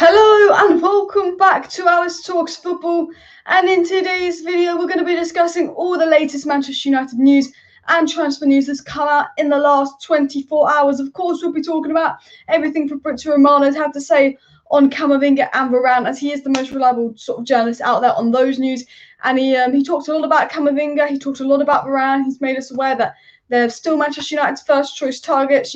Hello and welcome back to Alice Talks Football, and in today's video we're going to be discussing all the latest Manchester United news and transfer news that's come out in the last 24 hours. Of course, we'll be talking about everything Fabrizio Romano had to say on Camavinga and Varane, as he is the most reliable sort of journalist out there on those news. And he talked a lot about Camavinga, he talked a lot about Varane. He's made us aware that they're still Manchester United's first choice targets.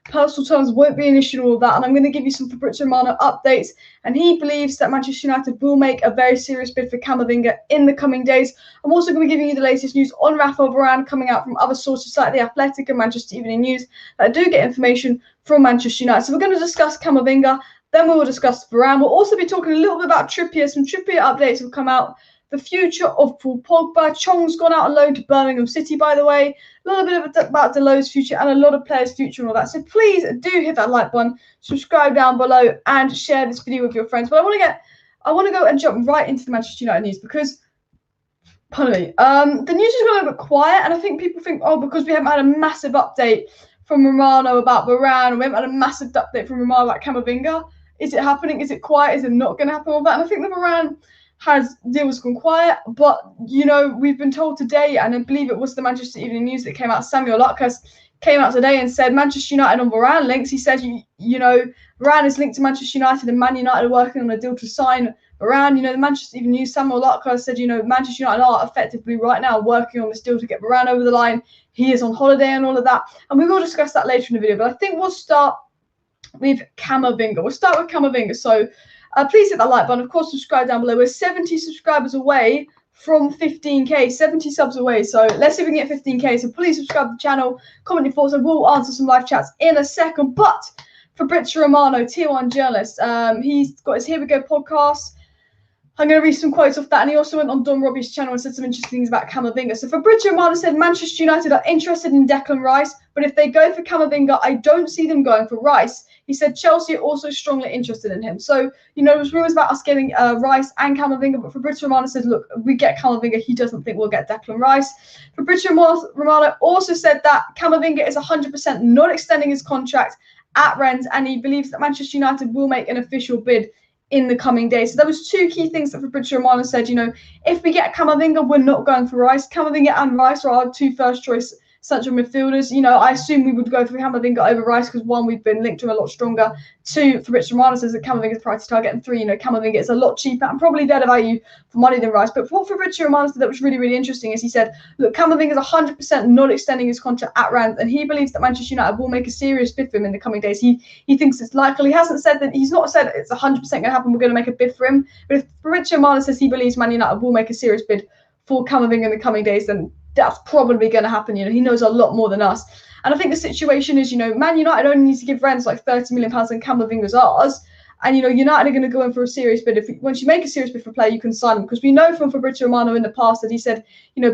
Personal terms won't be an issue and all that. And I'm going to give you some Fabrizio Romano updates. And he believes that Manchester United will make a very serious bid for Camavinga in the coming days. I'm also going to be giving you the latest news on Rafael Varane coming out from other sources like The Athletic and Manchester Evening News that do get information from Manchester United. So we're going to discuss Camavinga, then we will discuss Varane. We'll also be talking a little bit about Trippier. Some Trippier updates will come out. The future of Paul Pogba. Chong's gone out on loan to Birmingham City, by the way. A little bit about Deleu's future and a lot of players' future and all that. So please do hit that like button, subscribe down below, and share this video with your friends. But I want to go and jump right into the Manchester United news because, pardon me, the news has gone a bit quiet, and I think people think, because we haven't had a massive update from Romano about Varane, and we haven't had a massive update from Romano about Camavinga. Is it happening? Is it quiet? Is it not going to happen? All that, and I think the Varane deal was gone quiet, but we've been told today, and I believe it was the Manchester Evening News that came out. Samuel Lucas came out today and said Manchester United on Varane links. He said, Varane is linked to Manchester United, and Man United are working on a deal to sign Varane. The Manchester Evening News, Samuel Lucas said, Manchester United are effectively right now working on this deal to get Varane over the line. He is on holiday and all of that, and we will discuss that later in the video. But I think we'll start with Camavinga. We'll start with Camavinga. So please hit that like button. Of course, subscribe down below. We're 70 subscribers away from 15k, 70 subs away. So let's see if we can get 15k. So please subscribe to the channel, comment your thoughts, and we'll answer some live chats in a second. But Fabrizio Romano, Tier 1 journalist, he's got his Here We Go podcast. I'm going to read some quotes off that. And he also went on Don Robbie's channel and said some interesting things about Camavinga. So Fabrizio Romano said Manchester United are interested in Declan Rice, but if they go for Camavinga, I don't see them going for Rice. He said Chelsea are also strongly interested in him. So, there was rumours about us getting Rice and Camavinga, but Fabrizio Romano said, look, we get Camavinga. He doesn't think we'll get Declan Rice. Fabrizio Romano also said that Camavinga is 100% not extending his contract at Rennes, and he believes that Manchester United will make an official bid in the coming days. So there was two key things that Fabrizio Romano said. If we get Camavinga, we're not going for Rice. Camavinga and Rice are our two first choice central midfielders. I assume we would go for Camavinga over Rice because, one, we've been linked to him a lot stronger. Two, Fabrizio Romano says that Camavinga is the priority target. And three, Camavinga is a lot cheaper and probably better value for money than Rice. But what Fabrizio Romano said that was really, really interesting is he said, look, Camavinga is 100% not extending his contract at Rennes, and he believes that Manchester United will make a serious bid for him in the coming days. He thinks it's likely. He hasn't said that. He's not said it's 100% going to happen. We're going to make a bid for him. But if Fabrizio Romano says he believes Man United will make a serious bid for Camavinga in the coming days, then that's probably going to happen. He knows a lot more than us. And I think the situation is, Man United only needs to give Rennes like £30 million and Camavinga's ours. And, United are going to go in for a serious bid. Once you make a serious bid for a player, you can sign them. Because we know from Fabrizio Romano in the past that he said,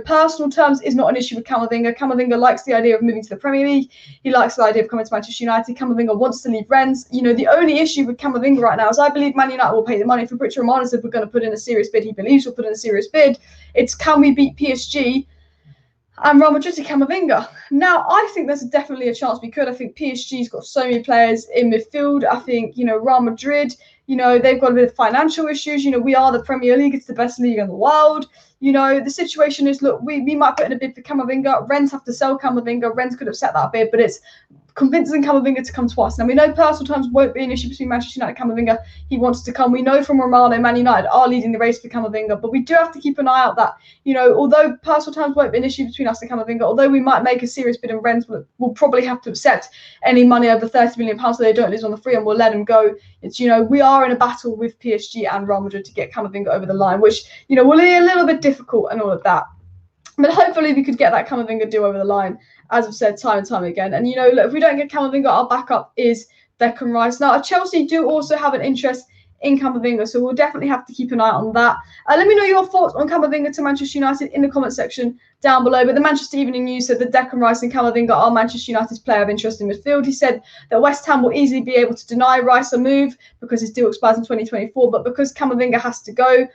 personal terms is not an issue with Camavinga. Camavinga likes the idea of moving to the Premier League. He likes the idea of coming to Manchester United. Camavinga wants to leave Rennes. The only issue with Camavinga right now is I believe Man United will pay the money. Fabrizio Romano said we're going to put in a serious bid. He believes we'll put in a serious bid. It's can we beat PSG and Real Madrid to Camavinga? Now, I think there's definitely a chance we could. I think PSG's got so many players in midfield. I think, Real Madrid, they've got a bit of financial issues. We are the Premier League. It's the best league in the world. The situation is, look, we might put in a bid for Camavinga. Rennes have to sell Camavinga. Rennes could have set that bid, but it's convincing Camavinga to come to us. Now, we know personal terms won't be an issue between Manchester United and Camavinga. He wants to come. We know from Romano, Man United are leading the race for Camavinga, but we do have to keep an eye out that, although personal terms won't be an issue between us and Camavinga, although we might make a serious bid and Rennes will probably have to accept any money over £30 million so they don't lose on the free and we'll let him go. It's, we are in a battle with PSG and Real Madrid to get Camavinga over the line, which, will be a little bit difficult and all of that. But hopefully we could get that Camavinga deal over the line, as I've said time and time again. And, look, if we don't get Camavinga, our backup is Declan Rice. Now, Chelsea do also have an interest in Camavinga, so we'll definitely have to keep an eye on that. Let me know your thoughts on Camavinga to Manchester United in the comment section down below. But the Manchester Evening News said that Declan Rice and Camavinga are Manchester United's player of interest in midfield. He said that West Ham will easily be able to deny Rice a move because his deal expires in 2024, but because Camavinga has to go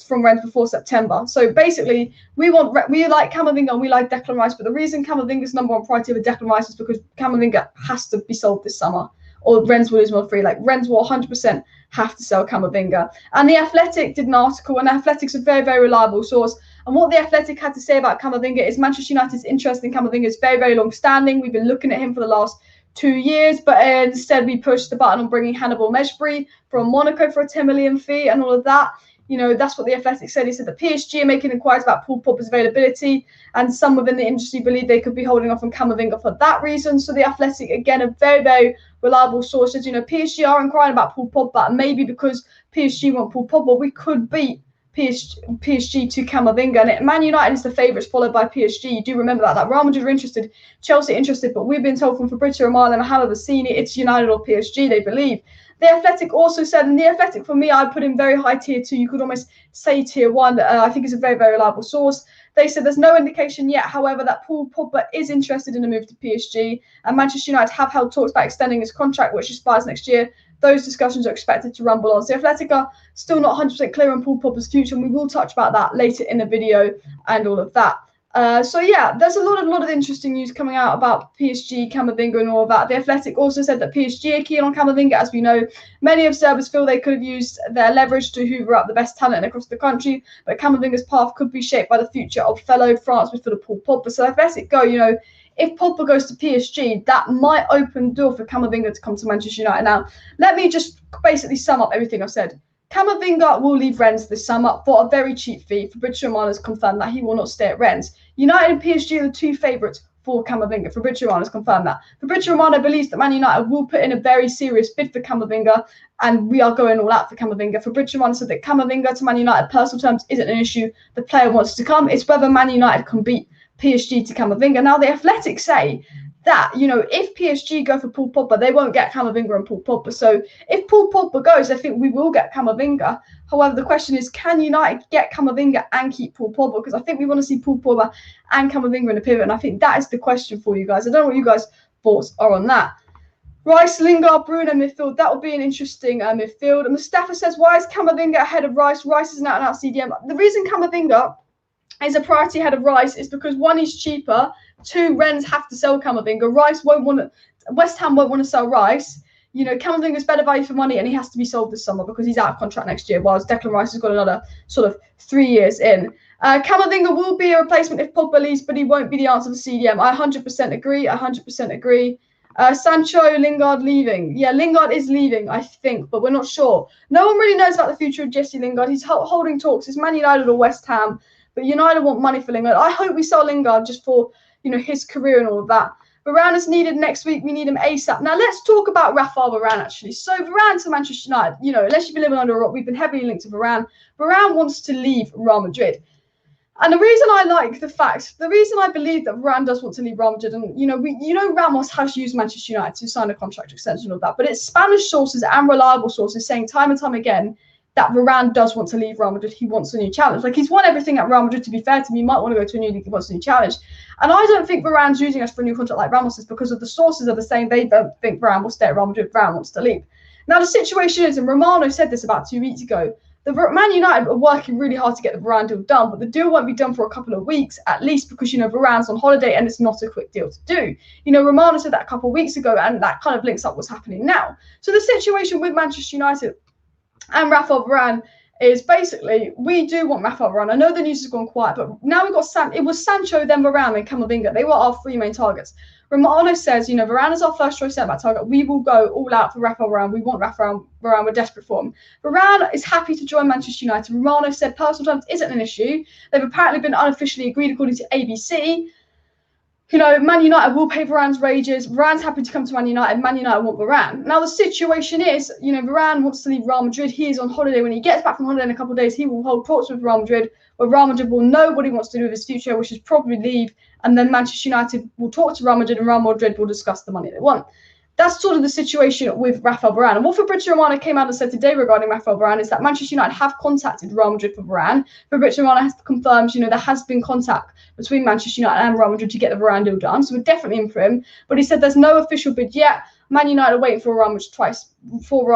from Rennes before September. So basically, we like Camavinga and we like Declan Rice, but the reason Camavinga's number one priority over Declan Rice is because Camavinga has to be sold this summer. or Rennes will lose him on free. Like Rennes will 100% have to sell Camavinga. And The Athletic did an article, and The Athletic's a very, very reliable source. And what The Athletic had to say about Camavinga is Manchester United's interest in Camavinga is very, very long standing. We've been looking at him for the last 2 years, but instead we pushed the button on bringing Hannibal Mejbri from Monaco for a 10 million fee and all of that. You know, that's what The Athletic said. He said that PSG are making inquiries about Paul Pogba's availability, and some within the industry believe they could be holding off on Camavinga for that reason. So The Athletic, again, a very, very reliable source, says, you know, PSG are inquiring about Paul Pogba, and maybe because PSG want Paul Pogba, we could beat PSG to Camavinga. And Man United is the favourites, followed by PSG. You do remember that Real Madrid are interested, Chelsea interested, but we've been told from Fabrizio Romano and Mohamed Bassini it's United or PSG, they believe. The Athletic also said, and The Athletic for me, I'd put in very high tier 2. You could almost say tier 1. I think it's a very, very reliable source. They said there's no indication yet, however, that Paul Pogba is interested in a move to PSG, and Manchester United have held talks about extending his contract, which expires next year. Those discussions are expected to rumble on. So The Athletic are still not 100% clear on Paul Pogba's future, and we will touch about that later in the video and all of that. So yeah, there's a lot of interesting news coming out about PSG, Camavinga and all of that. The Athletic also said that PSG are keen on Camavinga. As we know, many observers feel they could have used their leverage to hoover up the best talent across the country, but Camavinga's path could be shaped by the future of fellow France midfielder Paul Pogba. So The Athletic go, you know, if Pogba goes to PSG, that might open the door for Camavinga to come to Manchester United. Now, let me just basically sum up everything I've said. Camavinga will leave Rennes this summer for a very cheap fee. Fabrizio Romano has confirmed that he will not stay at Rennes. United and PSG are the two favourites for Camavinga. Fabrizio Romano has confirmed that. Fabrizio Romano believes that Man United will put in a very serious bid for Camavinga, and we are going all out for Camavinga. Fabrizio Romano said that Camavinga to Man United personal terms isn't an issue. The player wants to come. It's whether Man United can beat PSG to Camavinga. Now, The Athletic say that, you know, if PSG go for Paul Pogba, they won't get Camavinga and Paul Pogba. So if Paul Pogba goes, I think we will get Camavinga. However, the question is, can United get Camavinga and keep Paul Pogba? Because I think we want to see Paul Pogba and Camavinga in a pivot, and I think that is the question for you guys. I don't know what you guys' thoughts are on that. Rice, Lingard, Bruno midfield. That will be an interesting midfield. And Mustafa says, why is Camavinga ahead of Rice? Rice is an out-and-out CDM. The reason Camavinga is a priority ahead of Rice is because, one, he's cheaper. 2, Rennes have to sell Camavinga. Rice won't want to. West Ham won't want to sell Rice. You know, Camavinga's better value for money, and he has to be sold this summer because he's out of contract next year, whilst Declan Rice has got another sort of 3 years in. Camavinga will be a replacement if Pogba leaves, but he won't be the answer for CDM. I 100% agree. 100% agree. Sancho, Lingard leaving. Yeah, Lingard is leaving, I think, but we're not sure. No one really knows about the future of Jesse Lingard. He's holding talks. It's Man United or West Ham, but United want money for Lingard. I hope we sell Lingard just for, you know, his career and all of that. Varane is needed next week. We need him ASAP. Now, let's talk about Rafael Varane, actually. So, Varane to Manchester United, you know, unless you've been living under a rock, we've been heavily linked to Varane. Varane wants to leave Real Madrid. And the reason I believe that Varane does want to leave Real Madrid, and, you know, Ramos has used Manchester United to sign a contract extension of that, but it's Spanish sources and reliable sources saying time and time again that Varane does want to leave Real Madrid. He wants a new challenge. Like, he's won everything at Real Madrid, to be fair to him. He might want to go to a new league. He wants a new challenge. And I don't think Varane's using us for a new contract like Ramos is, because of the sources are the same. They don't think Varane will stay at Real Madrid. Varane wants to leave. Now, the situation is, and Romano said this about 2 weeks ago, the Man United are working really hard to get the Varane deal done, but the deal won't be done for a couple of weeks, at least, because, you know, Varane's on holiday and it's not a quick deal to do. You know, Romano said that a couple of weeks ago, and that kind of links up what's happening now. So the situation with Manchester United and Rafael Varane is basically, we do want Rafael Varane. I know the news has gone quiet, but now we've got it was Sancho, then Varane, then Camavinga. They were our 3 main targets. Romano says, you know, Varane is our first choice centre-back target. We will go all out for Rafael Varane. We want Rafael Varane. We're desperate for him. Varane is happy to join Manchester United. Romano said personal terms isn't an issue. They've apparently been unofficially agreed according to ABC. You know, Man United will pay Varane's wages. Varane's happy to come to Man United. Man United want Varane. Now, the situation is, you know, Varane wants to leave Real Madrid. He is on holiday. When he gets back from holiday in a couple of days, he will hold talks with Real Madrid, where Real Madrid will know what he wants to do with his future, which is probably leave. And then Manchester United will talk to Real Madrid, and Real Madrid will discuss the money they want. That's sort of the situation with Rafael Varane. And what Fabrizio Romano came out and said today regarding Rafael Varane is that Manchester United have contacted Real Madrid for Varane. Fabrizio Romano has confirmed, you know, there has been contact between Manchester United and Real Madrid to get the Varane deal done. So we're definitely in for him. But he said there's no official bid yet. Man United are waiting for Real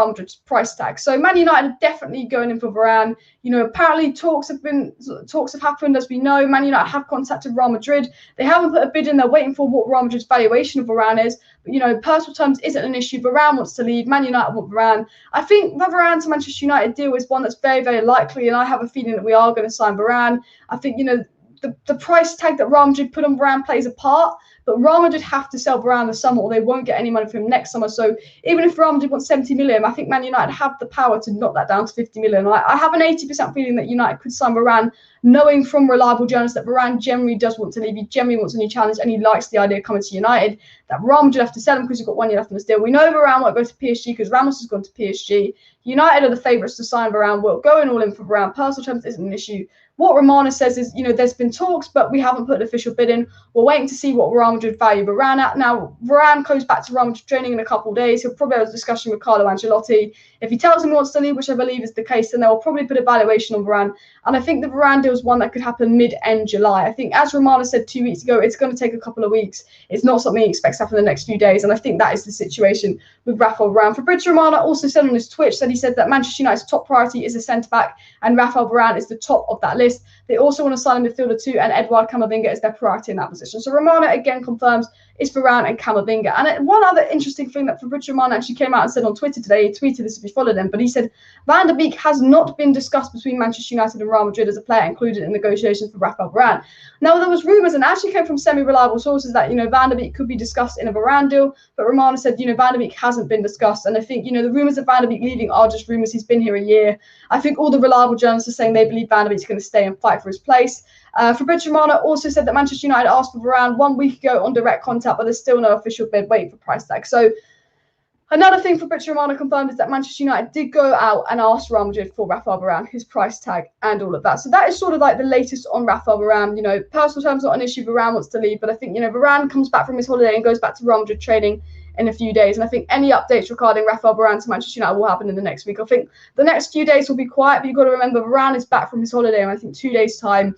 Madrid's price tag. So Man United are definitely going in for Varane. You know, apparently talks have happened, as we know. Man United have contacted Real Madrid. They haven't put a bid in. They're waiting for what Real Madrid's valuation of Varane is. But, you know, personal terms isn't an issue. Varane wants to leave. Man United want Varane. I think the Varane to Manchester United deal is one that's very, very likely, and I have a feeling that we are going to sign Varane. I think, you know, the price tag that Real Madrid put on Varane plays a part, but Real Madrid have to sell Varane this summer or they won't get any money from him next summer. So even if Real Madrid wants 70 million, I think Man United have the power to knock that down to 50 million. I have an 80% feeling that United could sign Varane, knowing from reliable journalists that Varane generally does want to leave. He generally wants a new challenge and he likes the idea of coming to United. That Real Madrid have to sell him because he's got 1 year left on his deal. We know Varane won't go to PSG because Ramos has gone to PSG. United are the favourites to sign Varane. We're going all in for Varane. Personal terms isn't an issue. What Romano says is, you know, there's been talks, but we haven't put an official bid in. We're waiting to see what Real Madrid value Varane at. Now, Varane goes back to Real Madrid training in a couple of days. He'll probably have a discussion with Carlo Ancelotti. If he tells him he wants to leave, which I believe is the case, then they'll probably put a valuation on Varane. And I think the Varane deal is one that could happen mid-end July. I think, as Romano said 2 weeks ago, it's going to take a couple of weeks. It's not something he expects to happen in the next few days. And I think that is the situation with Rafael Varane. Fabrizio Romano also said on his Twitch that he said that Manchester United's top priority is a centre-back and Rafael Varane is the top of that list. They also want to sign a midfielder too, and Eduard Camavinga is their priority in that position. So Romano again confirms it's Varane and Camavinga. And one other interesting thing that Fabrizio Romano actually came out and said on Twitter today, he tweeted this if you followed him, but he said Van der Beek has not been discussed between Manchester United and Real Madrid as a player included in negotiations for Rafael Varane. Now, there was rumours and actually came from semi-reliable sources that, you know, Van der Beek could be discussed in a Varane deal, but Romano said, you know, Van der Beek hasn't been discussed. And I think, you know, the rumours of Van der Beek leaving are just rumours. He's been here a year. I think all the reliable journalists are saying they believe Van der Beek's going to stay and fight for his place. Fabrizio Romano also said that Manchester United asked for Varane 1 week ago on direct contact, but there's still no official bid waiting for price tag. So another thing Fabrizio Romano confirmed is that Manchester United did go out and ask Real Madrid for Rafael Varane, his price tag and all of that. So that is sort of like the latest on Rafael Varane. You know, personal terms not an issue. Varane wants to leave, but I think, you know, Varane comes back from his holiday and goes back to Real Madrid training in a few days. And I think any updates regarding Rafael Varane to Manchester United will happen in the next week. I think the next few days will be quiet, but you've got to remember Varane is back from his holiday in I think 2 days' time.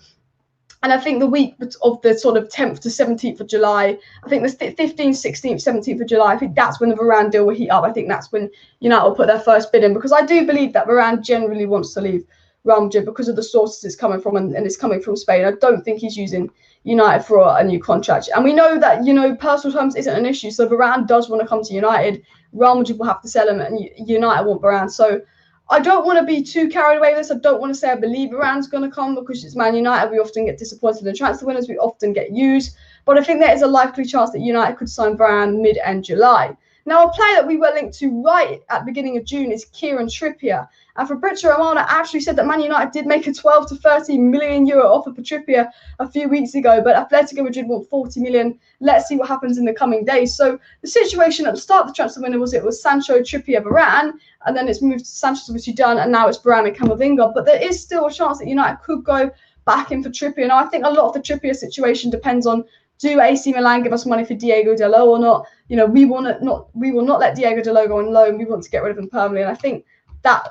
And I think the week of the sort of 10th to 17th of July, I think the 15th, 16th, 17th of July, I think that's when the Varane deal will heat up. I think that's when United will put their first bid in, because I do believe that Varane generally wants to leave Real Madrid because of the sources it's coming from, and it's coming from Spain. I don't think he's using United for a new contract. And we know that, you know, personal terms isn't an issue. So Varane does want to come to United. Real Madrid will have to sell him, and United want Varane. So I don't want to be too carried away with this. I don't want to say I believe Varane's going to come because it's Man United. We often get disappointed in transfer winners. We often get used. But I think there is a likely chance that United could sign Varane mid-end July. Now, a player that we were linked to right at the beginning of June is Kieran Trippier. And Fabrizio Romano actually said that Man United did make a 12 to 30 million euro offer for Trippier a few weeks ago, but Atletico Madrid want 40 million. Let's see what happens in the coming days. So the situation at the start of the transfer window was it was Sancho, Trippier, Varane, and then it's moved to Sanchez, which you've done, and now it's Varane and Camavinga. But there is still a chance that United could go back in for Trippier. Now, I think a lot of the Trippier situation depends on, do AC Milan give us money for Diego Dalot or not? You know, we will not let Diego Dalot go on loan. We want to get rid of him permanently. And I think that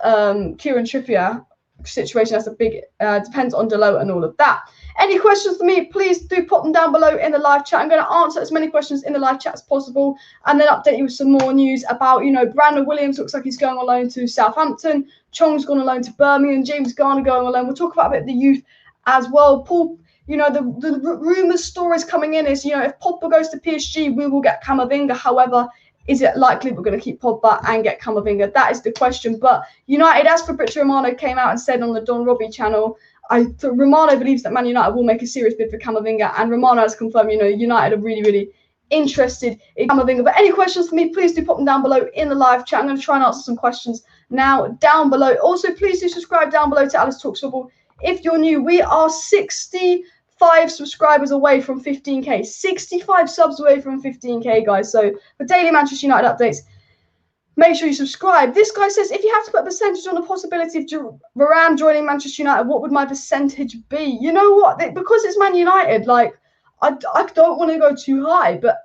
Kieran Trippier situation has a big depends on Dalot and all of that. Any questions for me, please do pop them down below in the live chat. I'm going to answer as many questions in the live chat as possible, and then update you with some more news about, you know, Brandon Williams looks like he's going on loan to Southampton. Chong's gone on loan to Birmingham. James Garner going on loan. We'll talk about a bit of the youth as well. Paul, you know, the rumours, stories coming in is, you know, if Pogba goes to PSG, we will get Camavinga. However, is it likely we're going to keep Pogba and get Camavinga? That is the question. But United, as Fabrizio Romano came out and said on the Don Robbie channel, Romano believes that Man United will make a serious bid for Camavinga, and Romano has confirmed, you know, United are really, really interested in Camavinga. But any questions for me, please do pop them down below in the live chat. I'm going to try and answer some questions now down below. Also, please do subscribe down below to Alice Talks Football if you're new. We are 65 subscribers away from 15k, 65 subs away from 15k, guys. So for daily Manchester United updates, make sure you subscribe. This guy says, if you have to put a percentage on the possibility of Varane joining Manchester United, what would my percentage be? You know what? Because it's Man United, like, I don't want to go too high, but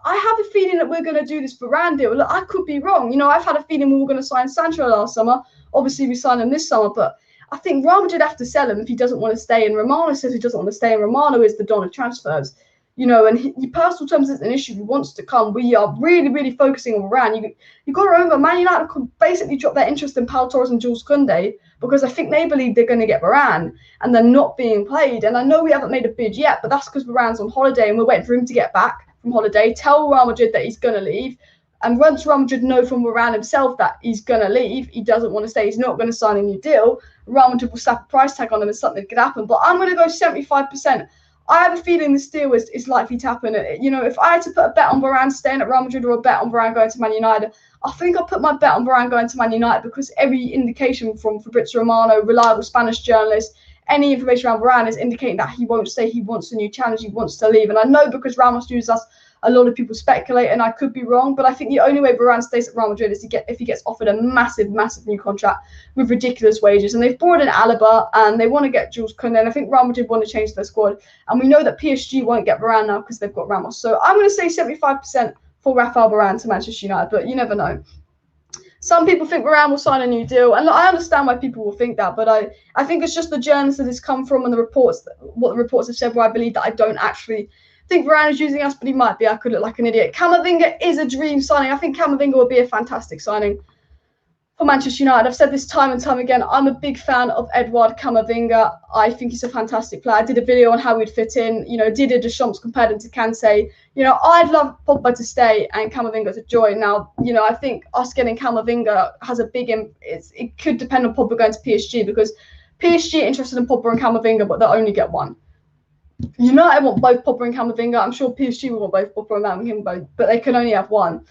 I have a feeling that we're going to do this Varane deal. Look, I could be wrong. You know, I've had a feeling we were going to sign Sancho last summer. Obviously, we signed him this summer, but I think Real Madrid have to sell him if he doesn't want to stay. And Romano says he doesn't want to stay. And Romano is the Don of transfers. you know, and personal terms isn't an issue. He wants to come. We are really, really focusing on Varane. You got to remember, Man United could basically drop their interest in Pau Torres and Jules Koundé because I think they believe they're going to get Varane and they're not being played. And I know we haven't made a bid yet, but that's because Varane's on holiday and we're waiting for him to get back from holiday, tell Real Madrid that he's going to leave. And once Real Madrid know from Moran himself that he's going to leave, he doesn't want to stay, he's not going to sign a new deal, Real Madrid will slap a price tag on him and something could happen. But I'm going to go 75%. I have a feeling this deal is likely to happen. You know, if I had to put a bet on Varane staying at Real Madrid or a bet on Varane going to Man United, I think I'll put my bet on Varane going to Man United because every indication from Fabrizio Romano, reliable Spanish journalist, any information around Varane is indicating that he won't stay, he wants a new challenge, he wants to leave. And I know because Ramos uses us, a lot of people speculate, and I could be wrong, but I think the only way Varane stays at Real Madrid is if he gets offered a massive, massive new contract with ridiculous wages. And they've brought in Alaba, and they want to get Jules Koundé, and I think Real Madrid want to change their squad. And we know that PSG won't get Varane now because they've got Ramos. So I'm going to say 75% for Rafael Varane to Manchester United, but you never know. Some people think Varane will sign a new deal, and I understand why people will think that, but I think it's just the journalists that it's come from and the reports, what the reports have said, where I believe that I don't actually think Varane is using us, but he might be. I could look like an idiot. Camavinga is a dream signing. I think Camavinga would be a fantastic signing for Manchester United. I've said this time and time again. I'm a big fan of Eduard Camavinga. I think he's a fantastic player. I did a video on how he'd fit in. You know, Didier Deschamps compared him to Kante. You know, I'd love Pogba to stay and Camavinga to join. Now, you know, I think us getting Camavinga has a big it could depend on Pogba going to PSG because PSG are interested in Pogba and Camavinga, but they'll only get one. United want both Pogba and Camavinga. I'm sure PSG will want both Pogba and Camavinga, but they can only have one.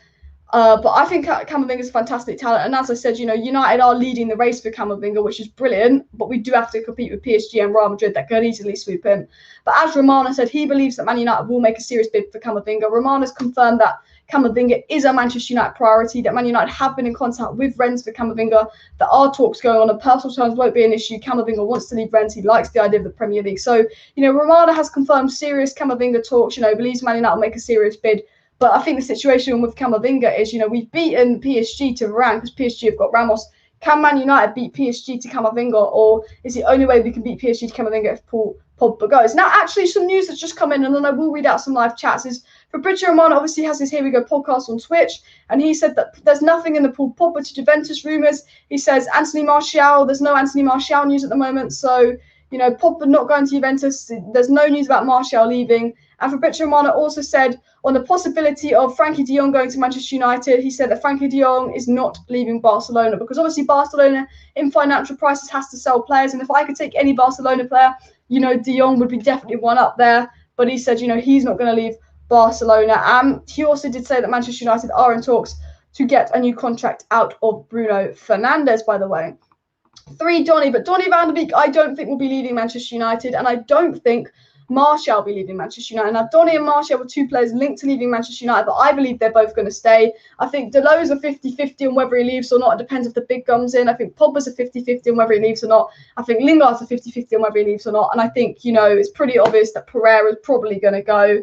But I think Camavinga is a fantastic talent. And as I said, you know, United are leading the race for Camavinga, which is brilliant. But we do have to compete with PSG and Real Madrid that could easily sweep him. But as Romano said, he believes that Man United will make a serious bid for Camavinga. Romano's confirmed that Camavinga is a Manchester United priority, that Man United have been in contact with Rennes for Camavinga, that are talks going on and personal terms won't be an issue. Camavinga wants to leave Rennes. He likes the idea of the Premier League. So, you know, Romano has confirmed serious Camavinga talks, you know, believes Man United will make a serious bid. But I think the situation with Camavinga is, you know, we've beaten PSG to Varane because PSG have got Ramos. Can Man United beat PSG to Camavinga, or is the only way we can beat PSG to Camavinga if Pogba goes? Now, actually, some news that's just come in, and then I will read out some live chats, is Fabrizio Romano obviously has his Here We Go podcast on Twitch, and he said that there's nothing in the pool Pogba to Juventus rumours. He says Anthony Martial, there's no Anthony Martial news at the moment, so, you know, Pogba not going to Juventus, there's no news about Martial leaving. And Fabrizio Romano also said on the possibility of Frankie Dion going to Manchester United, he said that Frankie Dion is not leaving Barcelona because obviously Barcelona in financial crisis has to sell players. And if I could take any Barcelona player, you know, Dion would be definitely one up there. But he said, you know, he's not going to leave Barcelona. He also did say that Manchester United are in talks to get a new contract out of Bruno Fernandes, by the way. 3, Donny. But Donny van de Beek, I don't think will be leaving Manchester United. And I don't think Martial will be leaving Manchester United. Now, Donny and Martial were 2 players linked to leaving Manchester United, but I believe they're both going to stay. I think Delot is a 50-50 on whether he leaves or not. It depends if the bid comes in. I think Pogba's a 50-50 on whether he leaves or not. I think Lingard's a 50-50 on whether he leaves or not. And I think, you know, it's pretty obvious that Pereira's probably going to go.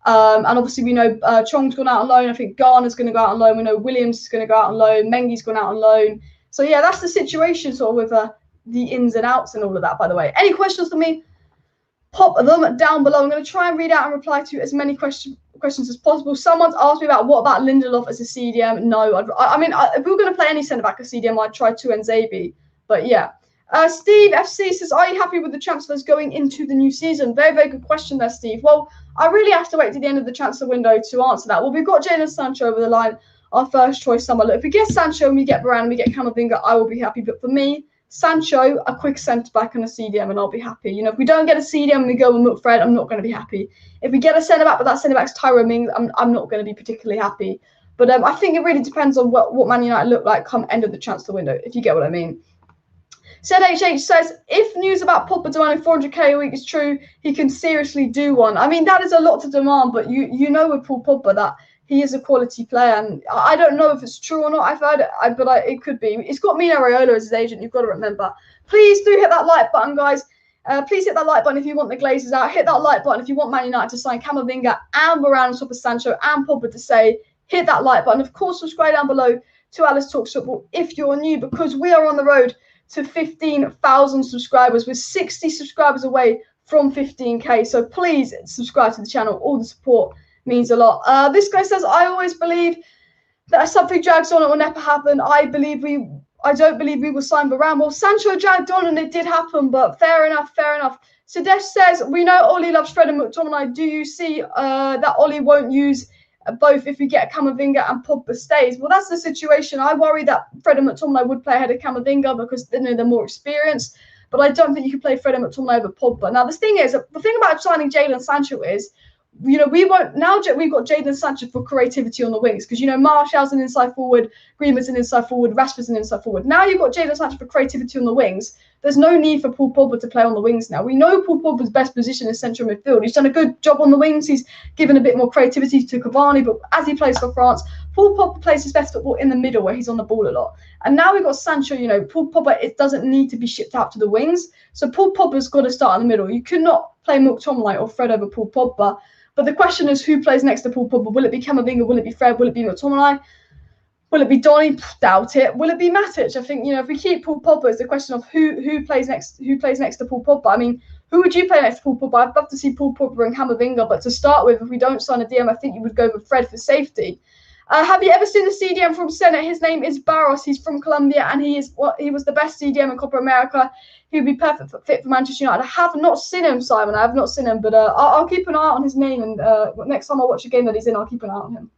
And obviously, we know Chong's gone out on loan. I think Garner's going to go out on loan. We know Williams is going to go out on loan. Mengi's gone out on loan. So, yeah, that's the situation sort of with the ins and outs and all of that, by the way. Any questions for me? Pop them down below. I'm going to try and read out and reply to as many questions as possible. Someone's asked me about what about Lindelof as a CDM. No, I mean, if we were going to play any centre-back as CDM, I'd try Tuanzebe. But, yeah. Steve FC says, are you happy with the transfers going into the new season? Very, very good question there, Steve. Well, I really have to wait to the end of the transfer window to answer that. Well, we've got Jadon Sancho over the line, our first choice summer. Look, if we get Sancho and we get Varane and we get Camavinga, I will be happy. But for me, Sancho, a quick centre-back and a CDM, and I'll be happy. You know, if we don't get a CDM and we go and look Fred, I'm not going to be happy. If we get a centre-back, but that centre-back's Tyrone Mings, I'm not going to be particularly happy. But I think it really depends on what Man United look like come end of the transfer window, if you get what I mean. ZHH says, if news about Pogba demanding 400k a week is true, he can seriously do one. I mean, that is a lot to demand, but you know with Paul Pogba that he is a quality player, and I don't know if it's true or not. I've heard it, but it could be. It's got Mino Raiola as his agent. You've got to remember. Please do hit that like button, guys. Please hit that like button if you want the Glazers out. Hit that like button if you want Man United to sign Camavinga and Moran on top of Sancho and Pogba to say. Hit that like button. Of course, subscribe down below to Alice Talks Football if you're new, because we are on the road to 15,000 subscribers. We're 60 subscribers away from 15k. So please subscribe to the channel. All the support means a lot. This guy says, I always believe that something drags on, it will never happen. I don't believe we will sign Varane. Well, Sancho dragged on and it did happen, but fair enough, fair enough. Sadesh says, we know Ollie loves Fred and McTominay. Do you see that Ollie won't use both if we get Camavinga and Pogba stays? Well, that's the situation. I worry that Fred and McTominay would play ahead of Camavinga because they're more experienced, but I don't think you can play Fred and McTominay over Pogba. Now, the thing about signing Jadon Sancho is, we won't now. We've got Jadon Sancho for creativity on the wings because Martial's an inside forward, Greenwood's an inside forward, Rashford's an inside forward. Now you've got Jadon Sancho for creativity on the wings. There's no need for Paul Pogba to play on the wings now. We know Paul Pogba's best position is central midfield. He's done a good job on the wings. He's given a bit more creativity to Cavani, but as he plays for France, Paul Pogba plays his best football in the middle where he's on the ball a lot. And now we've got Sancho, Paul Pogba, it doesn't need to be shipped out to the wings. So Paul Pogba's got to start in the middle. You could not play McTominay or Fred over Paul Pogba. But the question is, who plays next to Paul Pogba? Will it be Camavinga? Will it be Fred? Will it be McTominay? Will it be Donny? Doubt it. Will it be Matic? I think if we keep Paul Pogba, it's the question of who plays next. Who plays next to Paul Pogba? I mean, who would you play next to Paul Pogba? I'd love to see Paul Pogba and Camavinga, but to start with, if we don't sign a DM, I think you would go with Fred for safety. Have you ever seen the CDM from Senate? His name is Barros. He's from Colombia, and he was the best CDM in Copa America. He would be perfect fit for Manchester United. I have not seen him, Simon. I have not seen him, but I'll keep an eye on his name, and next time I watch a game that he's in, I'll keep an eye on him.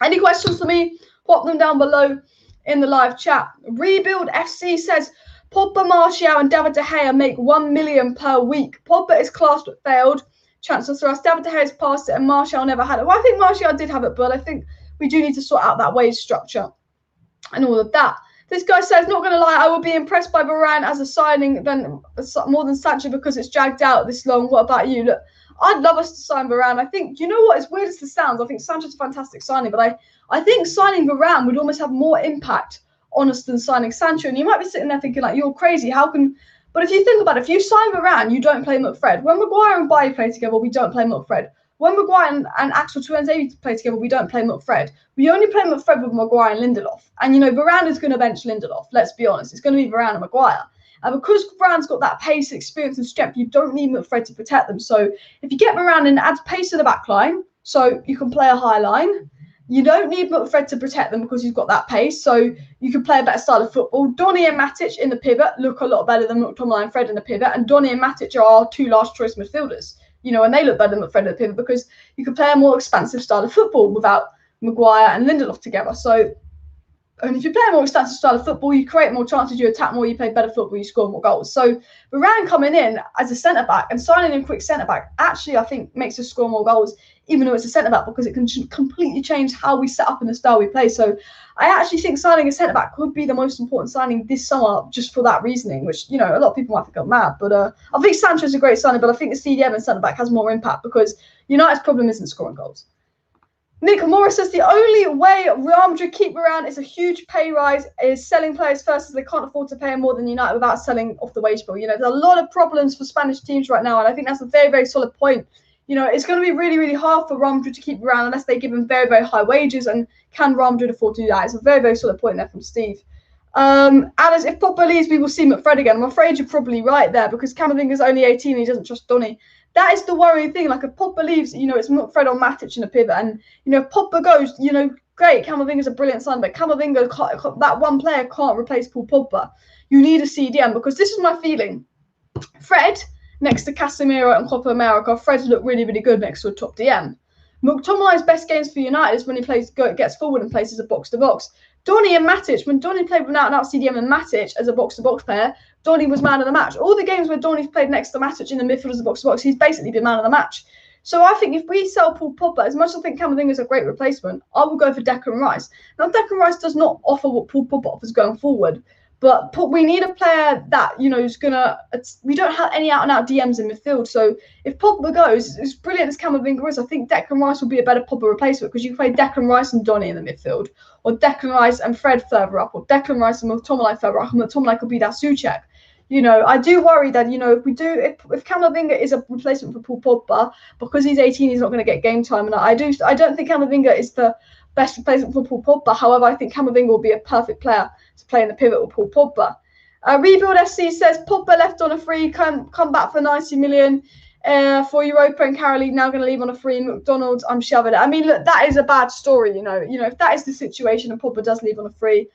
Any questions for me? Pop them down below in the live chat. Rebuild FC says, Pogba, Martial, and David De Gea make 1 million per week. Pogba is classed but failed. Chances for us. David De Gea has passed it and Martial never had it. Well, I think Martial did have it, but I think we do need to sort out that wage structure and all of that. This guy says, not going to lie, I will be impressed by Varane as a signing more than Sancho because it's dragged out this long. What about you? Look, I'd love us to sign Varane. I think, what, as weird as it sounds, I think Sancho's a fantastic signing, but I think signing Varane would almost have more impact on us than signing Sancho. And you might be sitting there thinking, like, you're crazy. How can... But if you think about it, if you sign Varane, you don't play McFred. When Maguire and Bailly play together, we don't play McFred. When Maguire and Axel Tuanzebe play together, we don't play McFred. We only play McFred with Maguire and Lindelof. And, Varane is going to bench Lindelof. Let's be honest. It's going to be Varane and Maguire. And because Varane's got that pace, experience, and strength, you don't need McFred to protect them. So if you get Varane and adds pace to the back line, so you can play a high line, you don't need McFred to protect them because he's got that pace. So you can play a better style of football. Donny and Matic in the pivot look a lot better than McTominay and Fred in the pivot. And Donny and Matic are our two last choice midfielders. And they look better than McFred in the pivot because you can play a more expansive style of football without Maguire and Lindelof together. So, and if you play a more expansive style of football, you create more chances, you attack more, you play better football, you score more goals. So Varane coming in as a centre-back and signing in quick centre-back actually, I think, makes us score more goals, even though it's a centre-back, because it can completely change how we set up in the style we play. So I actually think signing a centre-back could be the most important signing this summer just for that reasoning, which, a lot of people might think I'm mad. But I think Sancho's a great signing, but I think the CDM and centre-back has more impact because United's problem isn't scoring goals. Nick Morris says the only way Real Madrid keep Moran is a huge pay rise, is selling players first as they can't afford to pay him more than United without selling off the wage bill. There's a lot of problems for Spanish teams right now, and I think that's a very, very solid point. It's going to be really, really hard for Real Madrid to keep Moran unless they give him very, very high wages, and can Real Madrid afford to do that? It's a very, very solid point there from Steve. Alice, if Pogba leaves, we will see McFred again. I'm afraid you're probably right there because Camavinga's only 18 and he doesn't trust Donny. That is the worrying thing. Like, if Pogba leaves, it's McFred or Matic in a pivot. And, if Pogba goes, great, Camavinga's a brilliant sign, but Camavinga, that one player can't replace Paul Pogba. You need a CDM because this is my feeling. Fred, next to Casemiro and Copa America, Fred look really, really good next to a top DM. McTominay's best games for United is when he gets forward and plays as a box-to-box. Donny and Matic, when Donny played with an out-and-out CDM and Matic as a box-to-box player, Donny was man of the match. All the games where Donny's played next to Matic in the midfield as a box-to-box, he's basically been man of the match. So I think if we sell Paul Pogba, as much as I think Camavinga is a great replacement, I will go for Declan Rice. Now, Declan Rice does not offer what Paul Pogba offers going forward, but we need a player that, is going to... We don't have any out-and-out DMs in midfield, so if Pogba goes, as brilliant as Camavinga is, I think Declan Rice will be a better Pogba replacement because you can play Declan Rice and Donny in the midfield, or Declan Rice and Fred further up, or Declan Rice and McTominay further up, and McTominay could be that Souček. I do worry that, if Camavinga is a replacement for Paul Pogba, because he's 18, he's not going to get game time, and I don't think Camavinga is the best replacement for Paul Pogba. However, I think Camavinga will be a perfect player to play in the pivot with Paul Pogba. Rebuild SC says Pogba left on a free, come back for 90 million for Europa and Carol League, now going to leave on a free in McDonald's. I'm shoving it. I mean, look, that is a bad story, you know, if that is the situation and Pogba does leave on a free,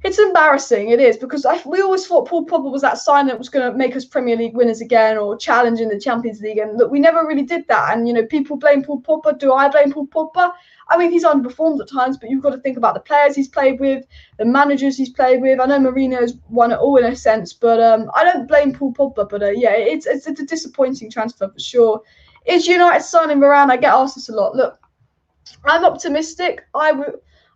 it's embarrassing. It is, because we always thought Paul Pogba was that sign that was going to make us Premier League winners again or challenge in the Champions League. And look, we never really did that. And, you know, people blame Paul Pogba. Do I blame Paul Pogba? I mean, he's underperformed at times, but you've got to think about the players he's played with, the managers he's played with. I know Mourinho's won it all in a sense, but I don't blame Paul Pogba. But yeah, it's a disappointing transfer for sure. Is United signing Moran? I get asked this a lot. Look, I'm optimistic.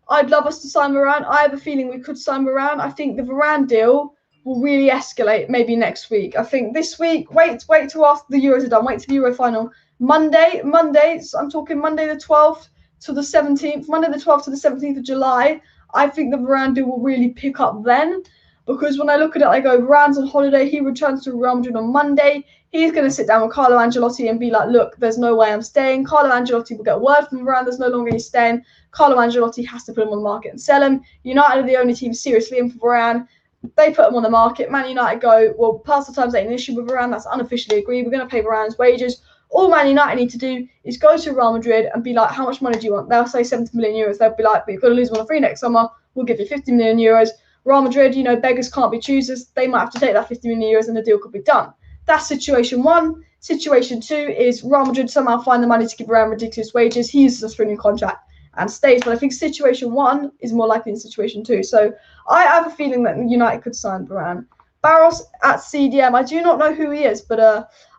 I'd love us to sign Moran. I have a feeling we could sign Moran. I think the VARANE deal will really escalate maybe next week. I think this week, wait till after the Euros are done. Wait till the Euro final. Monday, so I'm talking Monday the 12th to the 17th. Monday the 12th to the 17th of July. I think the VARANE deal will really pick up then. Because when I look at it, I go, Varane's on holiday. He returns to Real Madrid on Monday. He's going to sit down with Carlo Ancelotti and be like, look, there's no way I'm staying. Carlo Ancelotti will get word from Varane. There's no longer he's staying. Carlo Ancelotti has to put him on the market and sell him. United are the only team seriously in for Varane. They put him on the market. Man United go, well, past the times ain't an issue with Varane. That's unofficially agreed. We're going to pay Varane's wages. All Man United need to do is go to Real Madrid and be like, how much money do you want? They'll say 70 million euros. They'll be like, but you've got to lose him on a free next summer. We'll give you 50 million euros. Real Madrid, you know, beggars can't be choosers. They might have to take that 50 million euros and the deal could be done. That's situation one. Situation two is Real Madrid somehow find the money to give Varane ridiculous wages. He uses a spring contract and stays. But I think situation one is more likely than situation two. So I have a feeling that United could sign Varane. Barros at CDM. I do not know who he is, but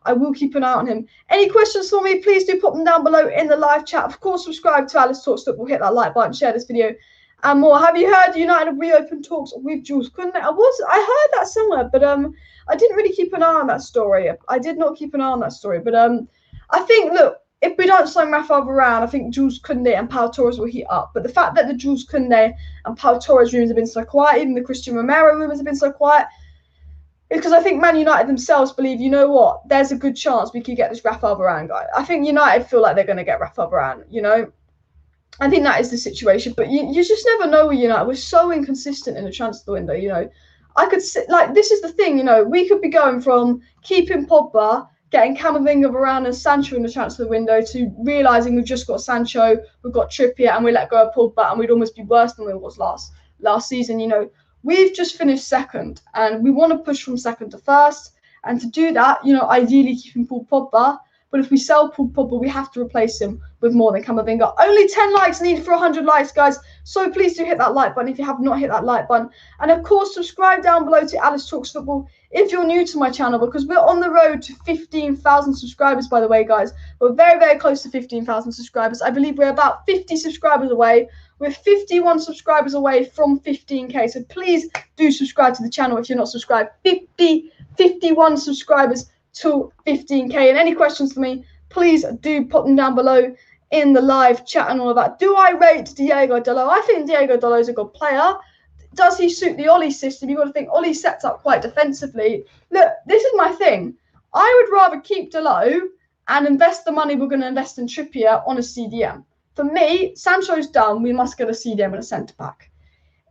I will keep an eye on him. Any questions for me, please do pop them down below in the live chat. Of course, subscribe to Alice Talks Football. Hit that like button, share this video, and more. Have you heard United have reopened talks with Jules Koundé? I heard that somewhere, but I didn't really keep an eye on that story. I did not keep an eye on that story, but I think, look, if we don't sign Rafael Varane, I think Jules Koundé and Pau Torres will heat up. But the fact that the Jules Koundé and Pau Torres rumours have been so quiet, even the Christian Romero rumours have been so quiet, is because I think Man United themselves believe, you know what, there's a good chance we could get this Rafael Varane guy. I think United feel like they're going to get Rafael Varane, you know. I think that is the situation, but you just never know with United. We're so inconsistent in the transfer window, you know. I could sit, like, this is the thing, you know, we could be going from keeping Pogba, getting Camerovinga, Moran and Sancho in the transfer window to realising we've just got Sancho, we've got Trippier and we let go of Pogba and we'd almost be worse than we was last season, you know. We've just finished second and we want to push from second to first, and to do that, you know, ideally keeping Paul Pogba. But if we sell Paul Pogba, we have to replace him with more than Camavinga. Only 10 likes needed for 100 likes, guys. So please do hit that like button if you have not hit that like button. And of course, subscribe down below to Alice Talks Football if you're new to my channel, because we're on the road to 15,000 subscribers, by the way, guys. We're very, very close to 15,000 subscribers. I believe we're about 50 subscribers away. We're 51 subscribers away from 15K. So please do subscribe to the channel if you're not subscribed. 51 subscribers to 15K. And any questions for me, please do put them down below in the live chat and all of that. Do I rate Diego Dalot? I think Diego Dalot is a good player. Does he suit the Ollie system? You've got to think Ollie sets up quite defensively. Look, this is my thing. I would rather keep Dalot and invest the money we're going to invest in Trippier on a CDM. For me, Sancho's done. We must get a CDM and a centre-back.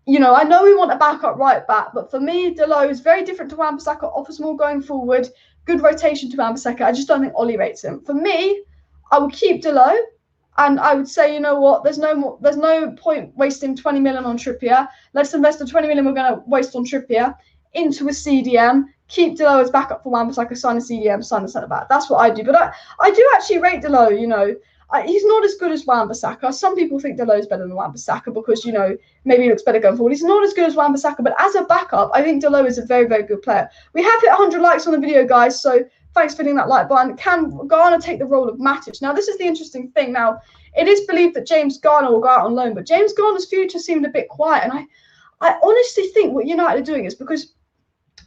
You know, I know we want a backup right back, but for me, Dalot is very different to Wan-Bissaka, offers more going forward, good rotation to Wan-Bissaka. I just don't think Ollie rates him. For me, I would keep Dalot, and I would say, you know what, there's no point wasting 20 million on Trippier. Let's invest the 20 million we're going to waste on Trippier into a CDM, keep Dalot as backup for Wan-Bissaka, sign a CDM, sign a centre-back. That's what I do. But I do actually rate Dalot, you know. He's not as good as Wan-Bissaka. Some people think Dalot is better than Wan-Bissaka because, you know, maybe he looks better going forward. He's not as good as Wan-Bissaka, but as a backup, I think Dalot is a very, very good player. We have hit 100 likes on the video, guys, so thanks for hitting that like button. Can Garner take the role of Matic? Now, this is the interesting thing. Now, it is believed that James Garner will go out on loan, but James Garner's future seemed a bit quiet, and I honestly think what United are doing is because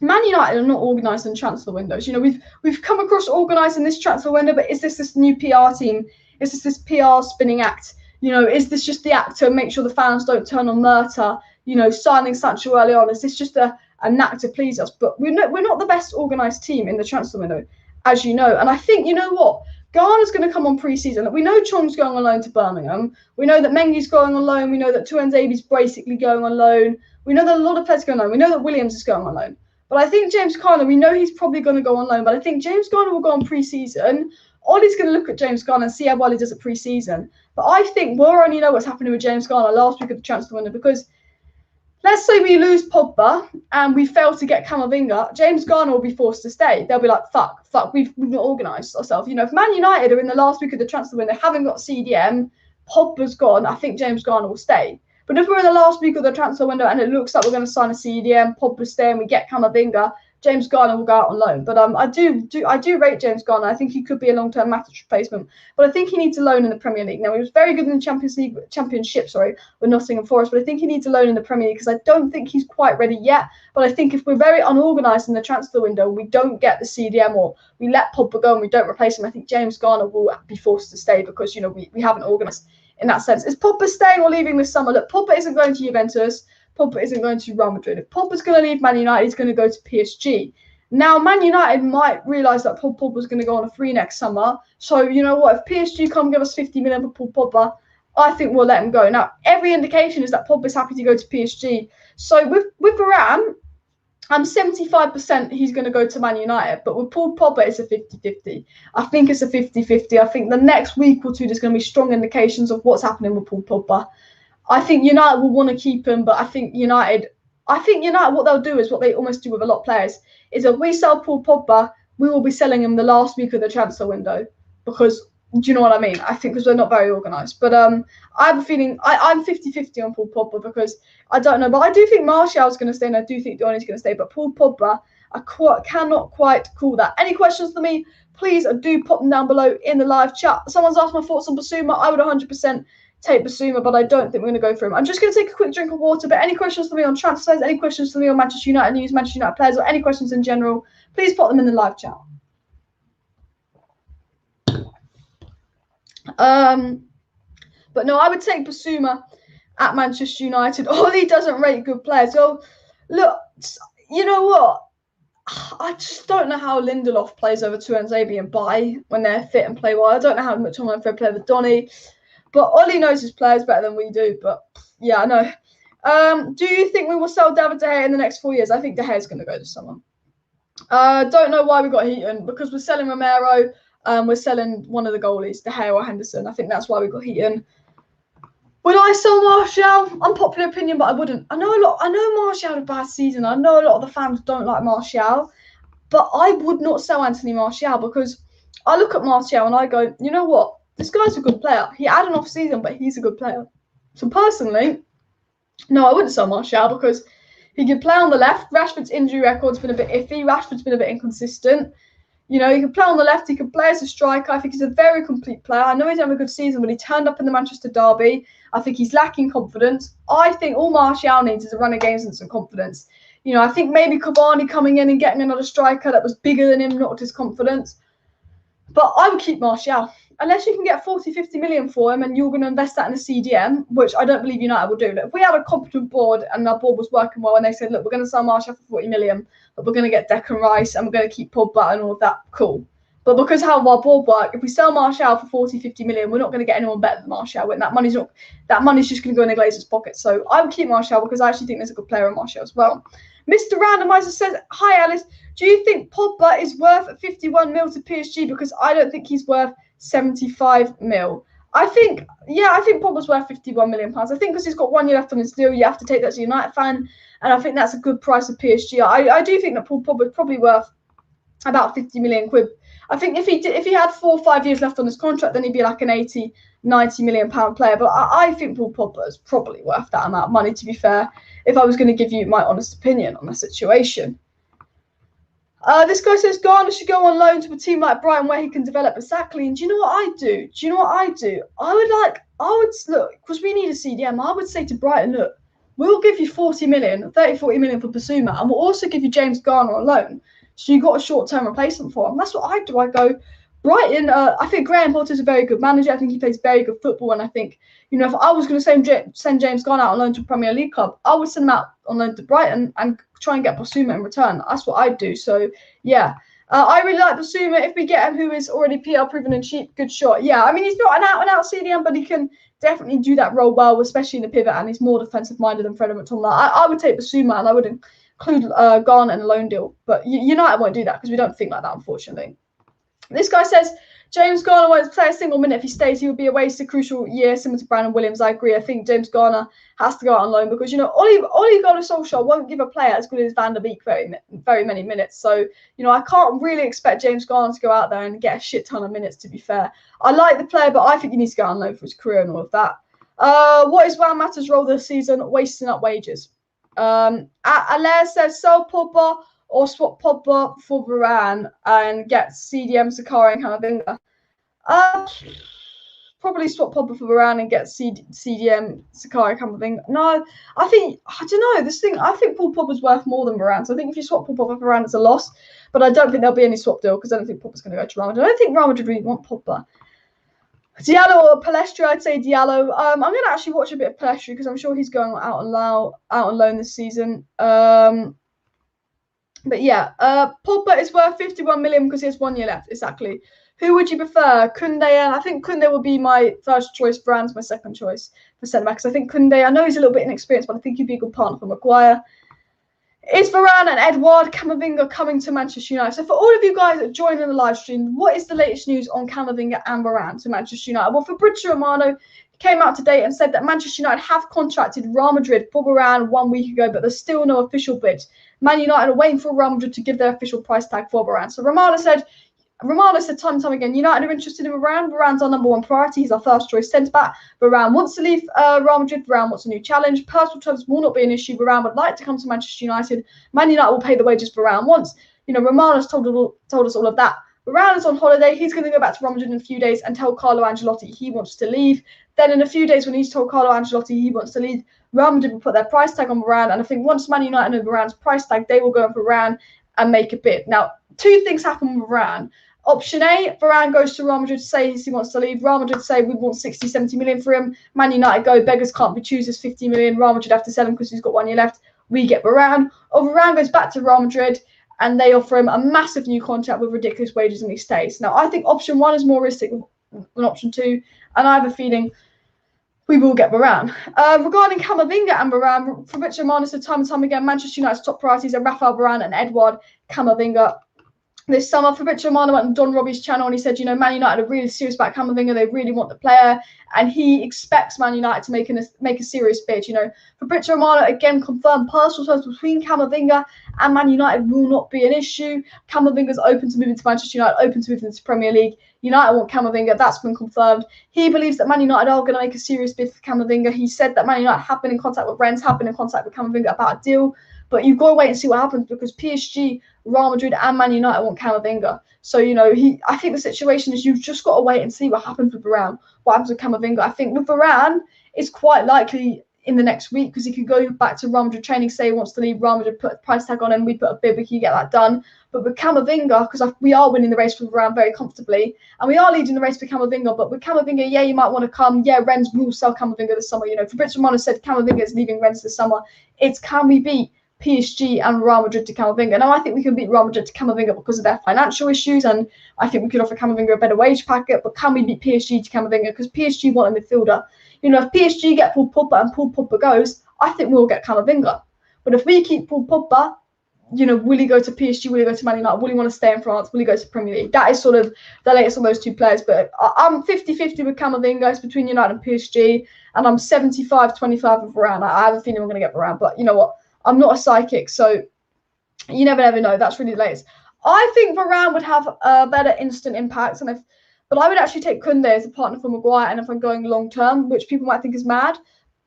Man United are not organised in transfer windows. You know, we've come across organised in this transfer window, but is this new PR team? Is this PR spinning act? You know, is this just the act to make sure the fans don't turn on Murta? You know, signing Sancho early on? Is this just a knack to please us? But we're not the best organised team in the transfer window, as you know. And I think, you know what? Garner's going to come on pre-season. We know Chong's going on loan to Birmingham. We know that Mengi's going on loan. We know that Tuanzebe's basically going on loan. We know that a lot of players are going on loan. We know that Williams is going on loan. But I think James Garner, we know he's probably going to go on loan. But I think James Garner will go on pre-season. Ollie's going to look at James Garner and see how well he does at pre-season. But I think we'll only know what's happening with James Garner last week of the transfer window, because let's say we lose Pogba and we fail to get Camerovinga, James Garner will be forced to stay. They'll be like, fuck, we've not organised ourselves. You know, if Man United are in the last week of the transfer window, haven't got CDM, Pogba's gone, I think James Garner will stay. But if we're in the last week of the transfer window and it looks like we're going to sign a CDM, Pogba's staying, we get Camerovinga, James Garner will go out on loan. But I do rate James Garner. I think he could be a long-term Matic replacement. But I think he needs a loan in the Premier League. Now, he was very good in the Championship with Nottingham Forest, but I think he needs a loan in the Premier League because I don't think he's quite ready yet. But I think if we're very unorganised in the transfer window, we don't get the CDM or we let Pogba go and we don't replace him, I think James Garner will be forced to stay because, you know, we haven't organised in that sense. Is Pogba staying or leaving this summer? Look, Pogba isn't going to Juventus. Pogba isn't going to Real Madrid. If Pogba's going to leave Man United, he's going to go to PSG. Now, Man United might realise that Paul Pogba's going to go on a free next summer. So, you know what? If PSG come give us 50 million for Paul Pogba, I think we'll let him go. Now, every indication is that Pogba's happy to go to PSG. So, with Varane, I'm 75% he's going to go to Man United. But with Paul Pogba, it's a 50-50. I think it's a 50-50. I think the next week or two, there's going to be strong indications of what's happening with Paul Pogba. I think United will want to keep him, but I think United, what they'll do is what they almost do with a lot of players, is if we sell Paul Pogba, we will be selling him the last week of the transfer window. Because, do you know what I mean? I think because we're not very organised. But I have a feeling, I'm 50-50 on Paul Pogba because I don't know. But I do think Martial's going to stay and I do think Dion is going to stay. But Paul Pogba, I cannot quite call that. Any questions for me, please do pop them down below in the live chat. Someone's asked my thoughts on Basuma. I would 100% take Basuma, but I don't think we're going to go for him. I'm just going to take a quick drink of water, but any questions for me on transfers, any questions for me on Manchester United news, Manchester United players, or any questions in general, please pop them in the live chat. But no, I would take Basuma at Manchester United. Ollie doesn't rate good players. So, look, you know what? I just don't know how Lindelof plays over Tuanzebe and Bai when they're fit and play well. I don't know how much I'm going to play with Donny. But Ollie knows his players better than we do. But, yeah, I know. Do you think we will sell David De Gea in the next 4 years? I think De Gea is going to go this summer. Don't know why we got Heaton. Because we're selling Romero. We're selling one of the goalies, De Gea or Henderson. I think that's why we got Heaton. Would I sell Martial? Unpopular opinion, but I wouldn't. I know Martial had a bad season. I know a lot of the fans don't like Martial. But I would not sell Anthony Martial because I look at Martial and I go, you know what? This guy's a good player. He had an off season, but he's a good player. So personally, no, I wouldn't sell Martial because he could play on the left. Rashford's injury record's been a bit iffy. Rashford's been a bit inconsistent. You know, he can play on the left. He can play as a striker. I think he's a very complete player. I know he's having a good season, but he turned up in the Manchester derby. I think he's lacking confidence. I think all Martial needs is a run of games and some confidence. You know, I think maybe Cavani coming in and getting another striker that was bigger than him knocked his confidence. But I would keep Martial. Unless you can get 40-50 million for him and you're going to invest that in a CDM, which I don't believe United will do. Look, if we had a competent board and our board was working well and they said, look, we're going to sell Martial for 40 million, but we're going to get Declan Rice and we're going to keep Pogba and all of that, cool. But because how our board work, if we sell Martial for 40-50 million, we're not going to get anyone better than Martial. And that money's just going to go in the Glazers' pocket. So I would keep Martial because I actually think there's a good player in Martial as well. Mr. Randomizer says, hi Alice, do you think Pogba is worth 51 mil to PSG? Because I don't think he's worth 75 mil. I think Pogba's worth 51 million pounds. I think because he's got 1 year left on his deal, you have to take that as a United fan, and I think that's a good price of PSG. I do think that Paul Pogba's probably worth about 50 million quid. I think if he had 4 or 5 years left on his contract, then he'd be like an 80, 90 million pound player. But I think Paul Pogba is probably worth that amount of money, to be fair, if I was going to give you my honest opinion on the situation. This guy says Garner should go on loan to a team like Brighton where he can develop exactly. And do you know what I do? I would look, because we need a CDM. I would say to Brighton, look, we'll give you 40 million for Basuma, and we'll also give you James Garner on loan. So you got a short-term replacement for him. That's what I do. I go, Brighton, I think Graham Potter's a very good manager. I think he plays very good football. And I think, you know, if I was going to send James Garner out on loan to a Premier League club, I would send him out on loan to Brighton and try and get Basuma in return. That's what I'd do. So, yeah. I really like Basuma. If we get him, who is already PL proven and cheap, good shot. Yeah, I mean, he's not an out-and-out CDM, but he can definitely do that role well, especially in the pivot, and he's more defensive-minded than Fred McTominay. I would take Basuma, and I would include Garner in a loan deal, but United won't do that because we don't think like that, unfortunately. This guy says, James Garner won't play a single minute if he stays. He will be a waste of crucial year, similar to Brandon Williams. I agree. I think James Garner has to go out on loan because, Ole Gunnar Solskjaer won't give a player as good as Van der Beek very many minutes. So, I can't really expect James Garner to go out there and get a shit ton of minutes, to be fair. I like the player, but I think he needs to go out on loan for his career and all of that. What is Juan Mata's role this season? Wasting up wages. Alaire says, sell Pogba or swap Pogba for Varane and get CDM, Sakara and Camavinga. Probably swap Pogba for Varane and get CDM, Sakara and Camavinga. No, I don't know, this thing, I think Paul Pogba's worth more than Varane. So I think if you swap Pogba for Varane, it's a loss. But I don't think there'll be any swap deal because I don't think Pogba's going to go to Real Madrid. I don't think Real Madrid really want Pogba. Diallo or Palestri, I'd say Diallo. I'm going to actually watch a bit of Palestri because I'm sure he's going out on loan this season. But yeah, Pogba is worth 51 million because he has 1 year left. Exactly. Who would you prefer? Koundé, and I think Koundé will be my first choice. Varane's my second choice for centre back. Because I think Koundé, I know he's a little bit inexperienced, but I think he'd be a good partner for Maguire. Is Varane and Eduard Camavinga coming to Manchester United? So for all of you guys that join in the live stream, what is the latest news on Camavinga and Varane to Manchester United? Well, Fabrizio Romano came out today and said that Manchester United have contracted Real Madrid for Varane 1 week ago, but there's still no official bid. Man United are waiting for Real Madrid to give their official price tag for Varane. So Romano said time and time again, United are interested in Varane. Varane's our number one priority. He's our first choice centre-back. Varane wants to leave Real Madrid. Varane wants a new challenge. Personal terms will not be an issue. Varane would like to come to Manchester United. Man United will pay the wages Varane wants. Romano's told us all of that. Varane is on holiday. He's going to go back to Real Madrid in a few days and tell Carlo Ancelotti he wants to leave. Then in a few days when he's told Carlo Ancelotti he wants to leave, Real Madrid will put their price tag on Varane. And I think once Man United know Varane's price tag, they will go in for Varane and make a bid. Now, two things happen with Varane. Option A, Varane goes to Real Madrid, says he wants to leave. Real Madrid say we want 60, 70 million for him. Man United go, beggars can't be choosers, 50 million. Real Madrid have to sell him because he's got 1 year left. We get Varane. Or Varane goes back to Real Madrid and they offer him a massive new contract with ridiculous wages and he stays. Now, I think option 1 is more realistic than option 2. And I have a feeling we will get Varane. Regarding Camavinga and Varane, Fabrizio Romano said time and time again, Manchester United's top priorities are Rafael Varane and Eduard Camavinga. This summer, Fabrizio Romano went on Don Robbie's channel and he said, Man United are really serious about Camavinga. They really want the player. And he expects Man United to make a serious bid. Fabrizio Romano, again, confirmed personal terms between Camavinga and Man United will not be an issue. Camavinga's open to moving to Manchester United, open to moving to the Premier League. United want Camavinga. That's been confirmed. He believes that Man United are going to make a serious bid for Camavinga. He said that Man United have been in contact with Rennes, have been in contact with Camavinga about a deal. But you've got to wait and see what happens because PSG, Real Madrid and Man United want Camavinga. So, I think the situation is you've just got to wait and see what happens with Varane, what happens with Camavinga. I think with Varane, it's quite likely in the next week because he could go back to Real Madrid training, say he wants to leave, Real Madrid put a price tag on him, we put a bid, we can get that done. But with Camavinga, because we are winning the race with Varane very comfortably, and we are leading the race for Camavinga, but with Camavinga, yeah, you might want to come. Yeah, Rennes will sell Camavinga this summer. Fabrizio Romano said Camavinga is leaving Rennes this summer. It's can we beat PSG and Real Madrid to Camavinga? Now, I think we can beat Real Madrid to Camavinga because of their financial issues, and I think we could offer Camavinga a better wage packet, but can we beat PSG to Camavinga? Because PSG want a midfielder. If PSG get Paul Pogba and Paul Pogba goes, I think we'll get Camavinga. But if we keep Paul Pogba, will he go to PSG? Will he go to Man United? Will he want to stay in France? Will he go to Premier League? That is sort of the latest on those two players. But I'm 50-50 with Camavinga. It's between United and PSG, and I'm 75-25 with Varane. I have a feeling we're going to get Varane, but you know what? I'm not a psychic, so you never know. That's really the latest. I think Varane would have a better instant impact, but I would actually take Koundé as a partner for Maguire, and if I'm going long term, which people might think is mad.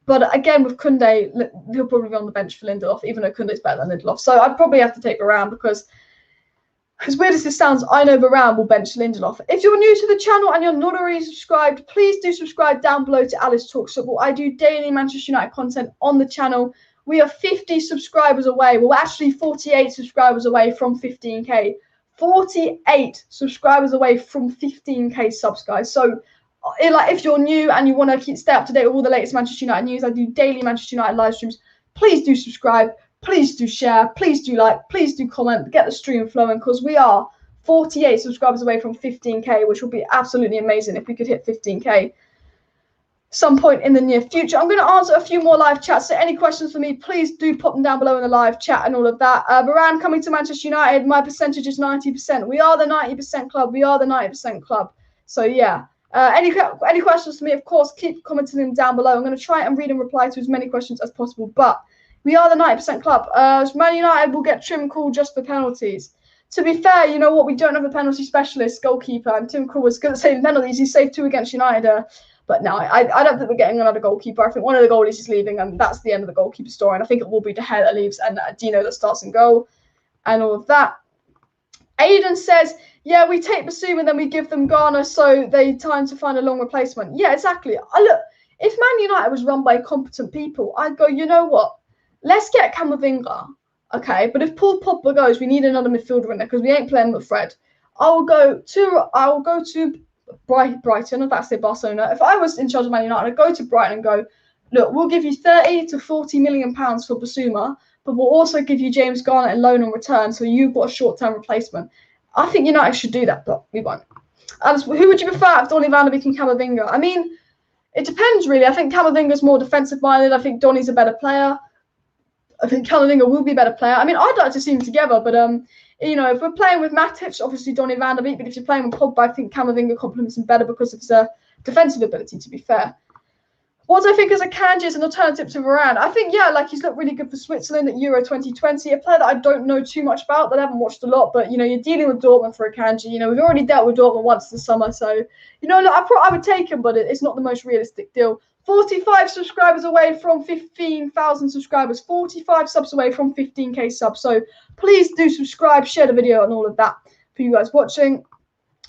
But again, with Koundé, he'll probably be on the bench for Lindelof, even though Koundé's better than Lindelof. So I'd probably have to take Varane because, as weird as this sounds, I know Varane will bench Lindelof. If you're new to the channel and you're not already subscribed, please do subscribe down below to Alice Talks Football. I do daily Manchester United content on the channel. We are 50 subscribers away. Well, actually 48 subscribers away from 15K. 48 subscribers away from 15K subs, guys. So, if you're new and you want to stay up to date with all the latest Manchester United news, I do daily Manchester United live streams. Please do subscribe. Please do share. Please do like. Please do comment. Get the stream flowing because we are 48 subscribers away from 15k, which would be absolutely amazing if we could hit 15k some point in the near future. I'm going to answer a few more live chats, so any questions for me, please do pop them down below in the live chat and all of that. Varane coming to Manchester United, my percentage is 90%. We are the 90% club. We are the 90% club. So yeah, any questions for me, of course, keep commenting them down below. I'm going to try and read and reply to as many questions as possible, but we are the 90% club. Man United will get Tim Krul just for penalties. To be fair, you know what? We don't have a penalty specialist goalkeeper, and Tim Krul was good at saving penalties. He saved 2 against United. But no, I don't think we're getting another goalkeeper. I think one of the goalies is leaving, and that's the end of the goalkeeper story. And I think it will be De Gea that leaves and Dino that starts in goal and all of that. Aiden says, yeah, we take Basuma and then we give them Ghana so they time to find a long replacement. Yeah, exactly. Look, if Man United was run by competent people, I'd go, you know what? Let's get Camerovinga, okay? But if Paul Pogba goes, we need another midfielder in there because we ain't playing with Fred. I'll go to Brighton, or that's say Barcelona. If I was in charge of Man United, I'd go to Brighton and go, look, we'll give you 30 to 40 million pounds for Basuma, but we'll also give you James Garner in loan on return, so you've got a short-term replacement. I think United should do that, but we won't. Who would you prefer if Donny van de Beek and Camavinga? I mean, it depends, really. I think Camavinga's more defensive-minded. I think Donny's a better player. I think Camavinga will be a better player. I mean, I'd like to see them together, but you know, if we're playing with Matic, obviously Donny van de Beek, but if you're playing with Pogba, I think Camavinga complements him better because of his defensive ability, to be fair. What do I think as a Kanji as an alternative to Varane? I think, yeah, like he's looked really good for Switzerland at Euro 2020, a player that I don't know too much about, that I haven't watched a lot, but, you know, you're dealing with Dortmund for a Kanji. You know, we've already dealt with Dortmund once this summer, so, you know, look, I would take him, but it's not the most realistic deal. 45 subscribers away from 15,000 subscribers, 45 subs away from 15k subs. So please do subscribe, share the video and all of that for you guys watching.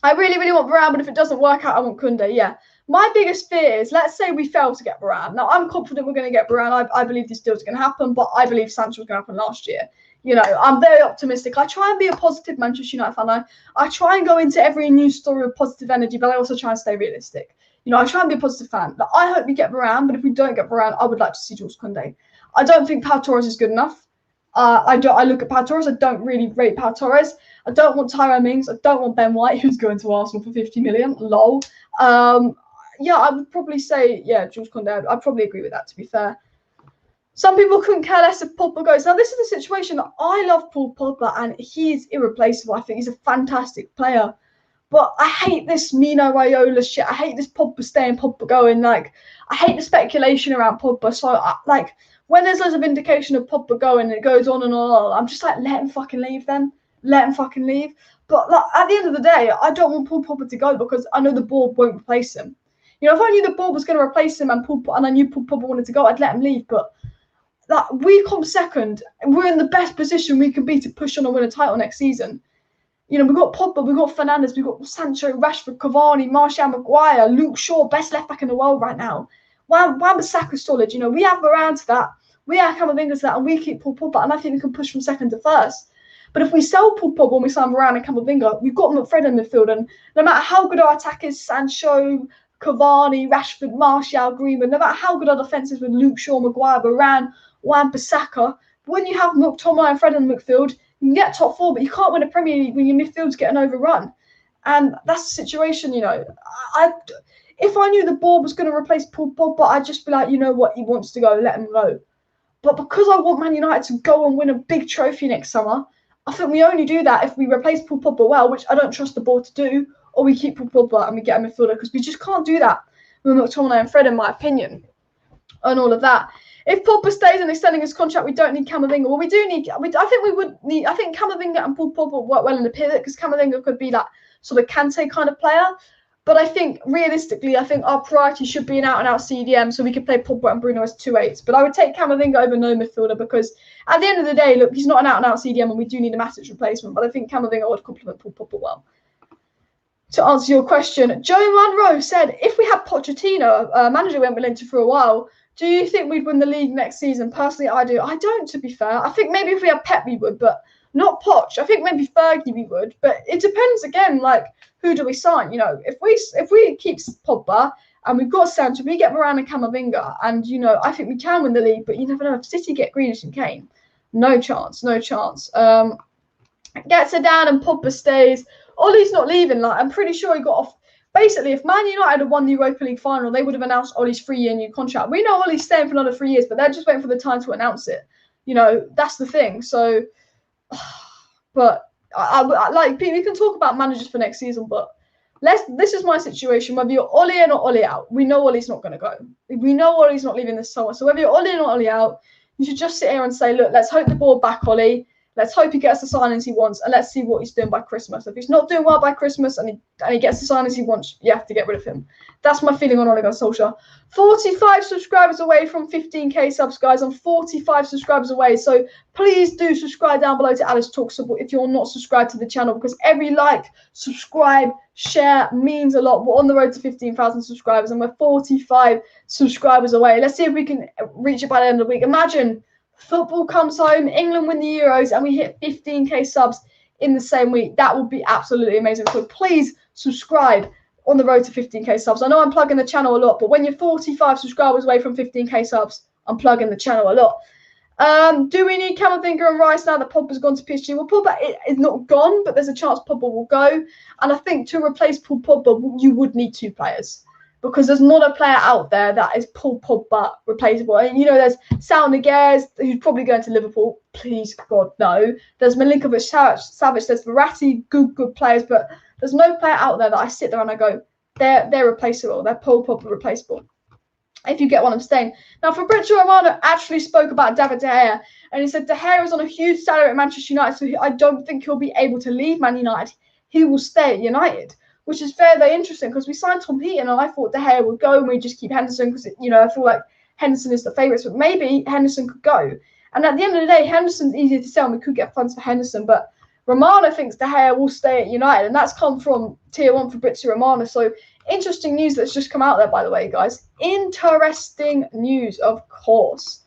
I really, really want Varane, but if it doesn't work out, I want Koundé. Yeah. My biggest fear is, let's say we fail to get Varane. Now, I'm confident we're going to get Varane. I believe this deal's going to happen, but I believe Sancho was going to happen last year. You know, I'm very optimistic. I try and be a positive Manchester United fan. I try and go into every news story with positive energy, but I also try and stay realistic. You know, I try and be a positive fan. Like, I hope we get Varane, but if we don't get Varane, I would like to see Jules Koundé. I don't think Pau Torres is good enough. I look at Pau Torres. I don't really rate Pau Torres. I don't want Tyrone Mings. I don't want Ben White, who's going to Arsenal for 50 million. Lol. Yeah, I would probably say, yeah, Jules Koundé. I'd probably agree with that, to be fair. Some people couldn't care less if Pogba goes. Now, this is the situation that I love Paul Pogba, and he is irreplaceable. I think he's a fantastic player. But I hate this Mino Raiola shit. I hate this Pogba staying, Pogba going. Like, I hate the speculation around Pogba. So, like, when there's loads of indication of Pogba going and it goes on and on, I'm just like, let him fucking leave then. Let him fucking leave. But, like, at the end of the day, I don't want Paul Pogba to go because I know the board won't replace him. You know, if I knew the board was going to replace him and I knew Paul Pogba wanted to go, I'd let him leave. But, like, we come second. And we're in the best position we could be to push on and win a title next season. You know, we've got Pogba, we've got Fernandes, we've got Sancho, Rashford, Cavani, Martial, Maguire, Luke Shaw, best left back in the world right now. Wan-Bissaka's solid. You know, we have Varane to that. We have Camavinga to that, and we keep Paul Pogba, and I think we can push from second to first. But if we sell Paul Pogba and we sign Varane and Camavinga, we've got Fred in midfield, and no matter how good our attack is, Sancho, Cavani, Rashford, Martial, Greenwood, no matter how good our defence is with Luke Shaw, Maguire, Varane, Wan-Bissaka, when you have McTominay and Fred in the midfield, you can get top four, but you can't win a Premier League when your midfield's getting overrun. And that's the situation, you know. If I knew the board was going to replace Paul Pogba, I'd just be like, you know what, he wants to go, let him go. But because I want Man United to go and win a big trophy next summer, I think we only do that if we replace Paul Pogba well, which I don't trust the board to do, or we keep Paul Pogba and we get a midfielder, because we just can't do that with McTominay and Fred, in my opinion, and all of that. If Pogba stays and extending his contract, we don't need Camavinga. Well, we do need. I think we would need. I think Camavinga and Paul Pogba work well in the pivot because Camavinga could be that sort of Kante kind of player. But I think realistically, I think our priority should be an out-and-out CDM, so we could play Pogba and Bruno as 2-8s. But I would take Camavinga over no midfielder because at the end of the day, look, he's not an out-and-out CDM, and we do need a Matic replacement. But I think Camavinga would complement Paul Pogba well. To answer your question, Joe Monroe said, if we had Pochettino, manager we haven't been into for a while, do you think we'd win the league next season? Personally, I do. I don't, to be fair. I think maybe if we had Pep, we would, but not Poch. I think maybe Fergie we would, but it depends again, like, who do we sign? You know, if we keep Pogba and we've got Sancho, we get Moran and Camavinga, and, you know, I think we can win the league, but you never know. If City get Grealish and Kane, no chance, no chance. Gets it down and Pogba stays. Ollie's not leaving. Like, I'm pretty sure he got off. Basically, if Man United had won the Europa League final, they would have announced Ollie's 3-year new contract. We know Ollie's staying for another 3 years, but they're just waiting for the time to announce it. You know, that's the thing. So, but I like, we can talk about managers for next season, but this is my situation. Whether you're Ollie in or Ollie out, we know Ollie's not going to go. We know Ollie's not leaving this summer. So whether you're Ollie in or Ollie out, you should just sit here and say, look, let's hope the ball back, Ollie. Let's hope he gets the signings he wants, and let's see what he's doing by Christmas. If he's not doing well by Christmas and he gets the signings he wants, you have to get rid of him. That's my feeling on Ole Gunnar Solskjaer. 45 subscribers away from 15k subs, guys. I'm 45 subscribers away. So please do subscribe down below to Alice Talks Football if you're not subscribed to the channel, because every like, subscribe, share means a lot. We're on the road to 15,000 subscribers, and we're 45 subscribers away. Let's see if we can reach it by the end of the week. Imagine football comes home, England win the Euros, and we hit 15k subs in the same week. That would be absolutely amazing. So please subscribe on the road to 15k subs. I know I'm plugging the channel a lot, but when you're 45 subscribers away from 15k subs, I'm plugging the channel a lot. Do we need Camerovinga and Rice now that Pogba's gone to PSG? Well, Pogba is not gone, but there's a chance Pogba will go. And I think to replace Paul Pogba, you would need 2 players, because there's not a player out there that is Paul Pogba replaceable. And, you know, there's Sal Niguez, who's probably going to Liverpool. Please, God, no. There's Milinkovic-Savic. There's Verratti, good players. But there's no player out there that I sit there and I go, they're replaceable. They're Paul Pogba replaceable. If you get what I'm saying. Now, Fabrizio Romano actually spoke about David De Gea. And he said De Gea is on a huge salary at Manchester United, so I don't think he'll be able to leave Man United. He will stay at United, which is very interesting, because we signed Tom Heaton and I thought De Gea would go and we just keep Henderson, because, you know, I feel like Henderson is the favourites, but maybe Henderson could go. And at the end of the day, Henderson's easier to sell and we could get funds for Henderson, but Romano thinks De Gea will stay at United, and that's come from Tier 1 Fabrizio Romano. So interesting news that's just come out there, by the way, guys. Interesting news, of course.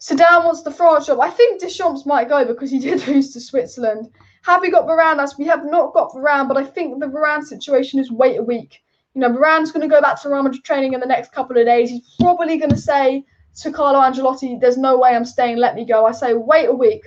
Zidane wants the France job. I think Deschamps might go because he did lose to Switzerland. Have we got Varane? As we have not got Varane, but I think the Varane situation is wait a week. You know, Varane's going to go back to Real Madrid training in the next couple of days. He's probably going to say to Carlo Ancelotti, there's no way I'm staying, let me go. I say wait a week.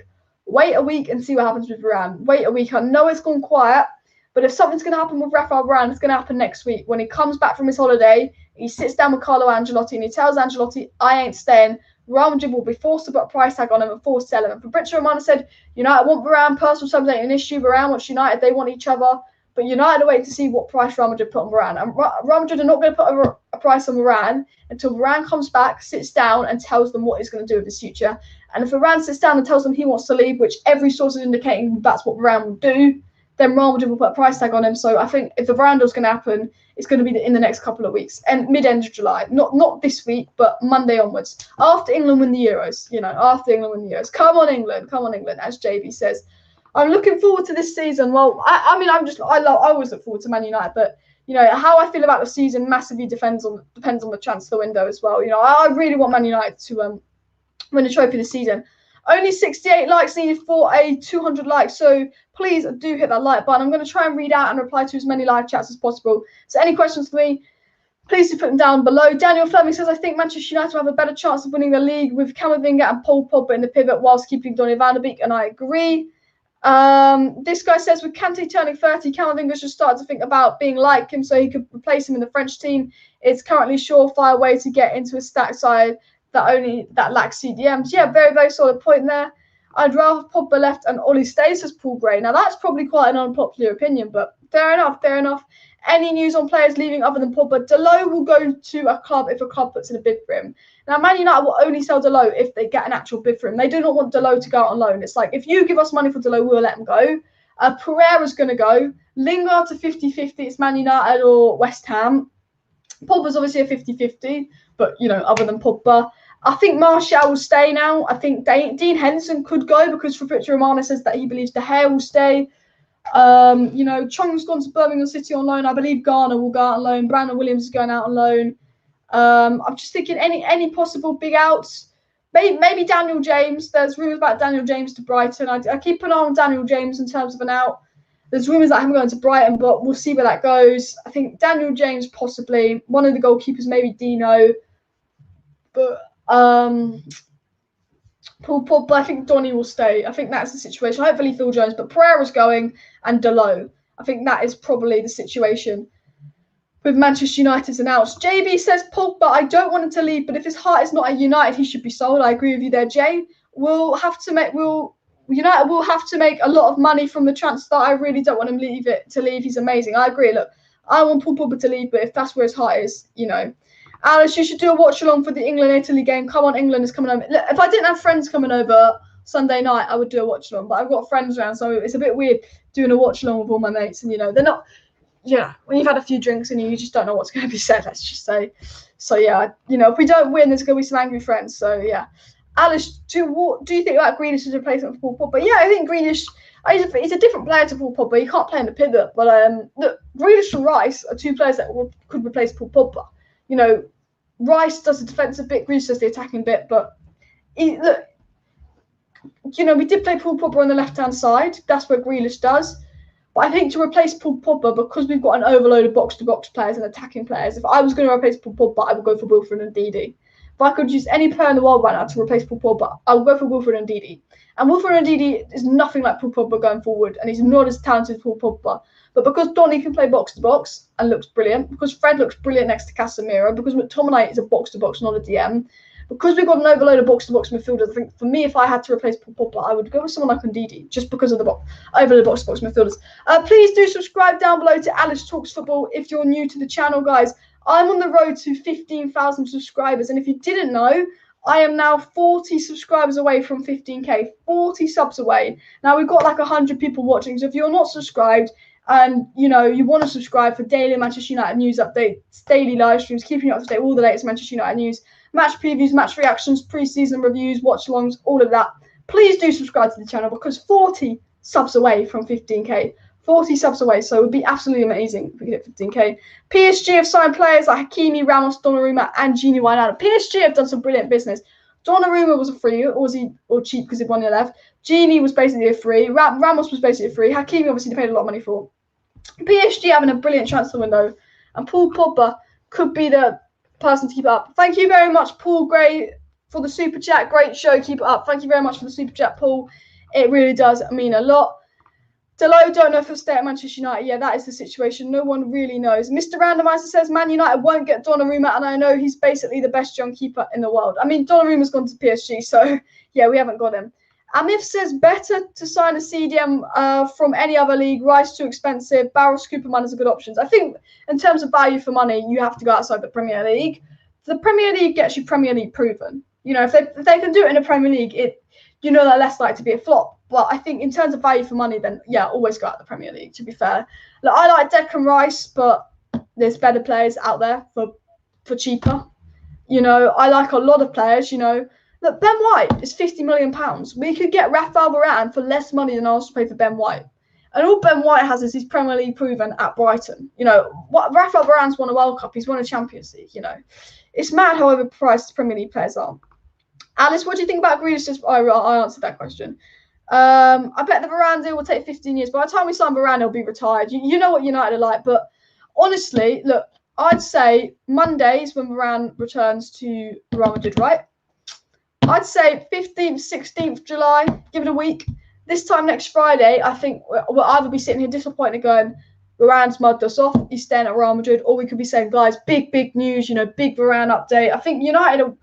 Wait a week and see what happens with Varane. Wait a week. I know it's gone quiet, but if something's going to happen with Rafael Varane, it's going to happen next week. When he comes back from his holiday, he sits down with Carlo Ancelotti and he tells Ancelotti, I ain't staying. Real Madrid will be forced to put a price tag on him and forced to sell him. And Fabrizio Romano said, United want Varane, personal terms ain't an issue. Varane wants United, they want each other. But United are waiting to see what price Real Madrid put on Varane. And Real Madrid are not going to put a price on Varane until Varane comes back, sits down and tells them what he's going to do with his future. And if Varane sits down and tells them he wants to leave, which every source is indicating that's what Varane will do, then Real Madrid will put a price tag on him. So I think if the Varane deal's going to happen, it's going to be in the next couple of weeks, and mid-end of July. Not this week, but Monday onwards. After England win the Euros, you know, after England win the Euros. Come on, England, as JB says. I'm looking forward to this season. Well, I mean, I always look forward to Man United, but, you know, how I feel about the season massively depends on the transfer window as well. You know, I really want Man United to win a trophy this season. Only 68 likes needed for a 200 likes, so please do hit that like button. I'm going to try and read out and reply to as many live chats as possible. So any questions for me, please do put them down below. Daniel Fleming says, I think Manchester United will have a better chance of winning the league with Camerovinga and Paul Pogba in the pivot whilst keeping Donny van de Beek, and I agree. This guy says, with Kante turning 30, Camerovinga should start to think about being like him so he could replace him in the French team. It's currently a surefire way to get into a stacked side that lacks CDMs. Yeah, very solid point there. I'd rather Pogba left and Ollie stays, says Paul Gray. Now that's probably quite an unpopular opinion, but fair enough. Any news on players leaving other than Pogba? Dalot will go to a club if a club puts in a bid for him. Now Man United will only sell Dalot if they get an actual bid for him. They do not want Dalot to go out on loan. It's like, if you give us money for Dalot, we'll let him go. Pereira's going to go. Lingard to 50-50. It's Man United or West Ham. Pogba's obviously a 50-50, but, you know, other than Pogba. I think Martial will stay now. I think Dean Henderson could go because Fabrizio Romano says that he believes De Gea will stay. You know, Chong's gone to Birmingham City on loan. I believe Garner will go out on loan. Brandon Williams is going out on loan. I'm just thinking any possible big outs. Maybe Daniel James. There's rumours about Daniel James to Brighton. I keep an eye on Daniel James in terms of an out. There's rumours that I'm going to Brighton, but we'll see where that goes. I think Daniel James possibly. One of the goalkeepers, maybe Dino. But Paul Pogba, I think Donny will stay. I think that's the situation. Hopefully Phil Jones, but Pereira's going and Delo. I think that is probably the situation with Manchester United's announced. JB says Pogba, I don't want him to leave, but if his heart is not at United, he should be sold. I agree with you there, Jay. United will have to make a lot of money from the transfer. I really don't want him to leave. He's amazing. I agree. Look, I want Paul Pogba to leave, but if that's where his heart is, Alice, you should do a watch along for the England-Italy game. Come on, England is coming over. Look, if I didn't have friends coming over Sunday night, I would do a watch along, but I've got friends around, so it's a bit weird doing a watch along with all my mates, and they're not. When you've had a few drinks and you just don't know what's going to be said, let's just say. So if we don't win, there's going to be some angry friends. So yeah, Alice, what do you think about Grealish as a replacement for Paul Pogba? Yeah, I think Grealish. He's a different player to Paul Pogba. He can't play in the pivot, but look, Grealish and Rice are two players that could replace Paul Pogba. Rice does the defensive bit, Grealish does the attacking bit, but we did play Paul Pogba on the left-hand side. That's where Grealish does. But I think to replace Paul Pogba, because we've got an overload of box-to-box players and attacking players, if I was going to replace Paul Pogba, I would go for Wilfred and Ndidi. If I could use any player in the world right now to replace Paul Pogba, I would go for Wilfred and Ndidi. And Wilfred and Ndidi is nothing like Paul Pogba going forward, and he's not as talented as Paul Pogba. But because Donny can play box-to-box and looks brilliant, because Fred looks brilliant next to Casemiro, because McTominay is a box-to-box, not a DM, because we've got an overload of box-to-box midfielders, I think for me, if I had to replace Paul Pogba, I would go with someone like Ndidi, just because of the overload of box-to-box midfielders. Please do subscribe down below to Alice Talks Football if you're new to the channel, guys. I'm on the road to 15,000 subscribers, and if you didn't know, I am now 40 subscribers away from 15k, 40 subs away. Now, we've got like 100 people watching, so if you're not subscribed, and you want to subscribe for daily Manchester United news updates, daily live streams, keeping you up to date with all the latest Manchester United news, match previews, match reactions, pre-season reviews, watch-alongs, all of that. Please do subscribe to the channel because 40 subs away from 15k. 40 subs away, so it would be absolutely amazing if we could hit 15k. PSG have signed players like Hakimi, Ramos, Donnarumma, and Gini Wijnaldum. PSG have done some brilliant business. Donnarumma was a free, or cheap because he won the left. Gini was basically a free. Ramos was basically a free. Hakimi obviously they paid a lot of money for. PSG having a brilliant transfer window, and Paul Pogba could be the person to keep it up. Thank you very much, Paul Gray, for the super chat. Great show, keep it up. Thank you very much for the super chat, Paul. It really does mean a lot. Delo don't know if he'll stay at Manchester United. Yeah, that is the situation. No one really knows. Mr. Randomizer says Man United won't get Donnarumma, and I know he's basically the best young keeper in the world. I mean, Donnarumma's gone to PSG, so yeah, we haven't got him. Amif says better to sign a CDM from any other league. Rice too expensive. Barros Cooperman is a good option. I think in terms of value for money, you have to go outside the Premier League. The Premier League gets you Premier League proven. If they can do it in the Premier League, they're less likely to be a flop. But I think in terms of value for money, then yeah, always go out the Premier League. To be fair, look, I like Declan Rice, but there's better players out there for cheaper. I like a lot of players. Look, Ben White is £50 million. We could get Rafael Varane for less money than Arsenal pay for Ben White. And all Ben White has is his Premier League proven at Brighton. Rafael Varane's won a World Cup. He's won a Champions League. It's mad how overpriced Premier League players are. Alice, what do you think about Grealish? I answered that question. I bet the Varane deal will take 15 years. By the time we sign Varane, he'll be retired. You know what United are like. But honestly, look, I'd say Mondays when Varane returns to Real Madrid, right? I'd say 15th, 16th July, give it a week. This time next Friday, I think we'll either be sitting here disappointed going, Varane's mugged us off, he's staying at Real Madrid, or we could be saying, guys, big news, big Varane update. I think United are,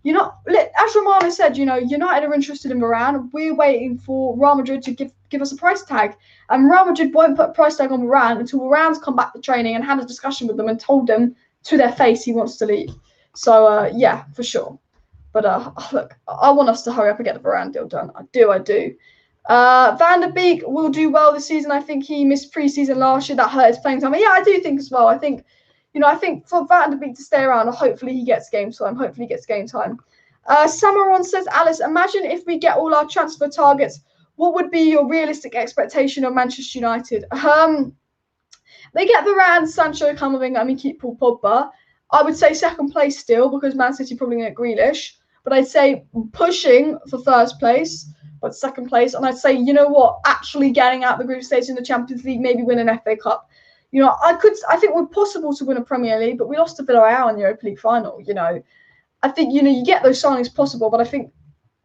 as Romano said, United are interested in Varane. We're waiting for Real Madrid to give us a price tag. And Real Madrid won't put a price tag on Varane until Varane's come back to training and had a discussion with them and told them to their face he wants to leave. So, yeah, for sure. But look, I want us to hurry up and get the Varane deal done. I do. Van der Beek will do well this season. I think he missed pre-season last year. That hurt his playing time. But yeah, I do think as well. I think for Van der Beek to stay around, hopefully he gets game time. Samaron says, Alice, imagine if we get all our transfer targets. What would be your realistic expectation of Manchester United? They get Varane, Sancho, Camerovinga, keep Paul Pogba. I would say second place still because Man City probably going to get Grealish. But I'd say pushing for first place, but second place. And I'd say, actually getting out the group stage in the Champions League, maybe win an FA Cup. I think we're possible to win a Premier League, but we lost to Villarreal in the Europa League final. I think, you get those signings possible, but I think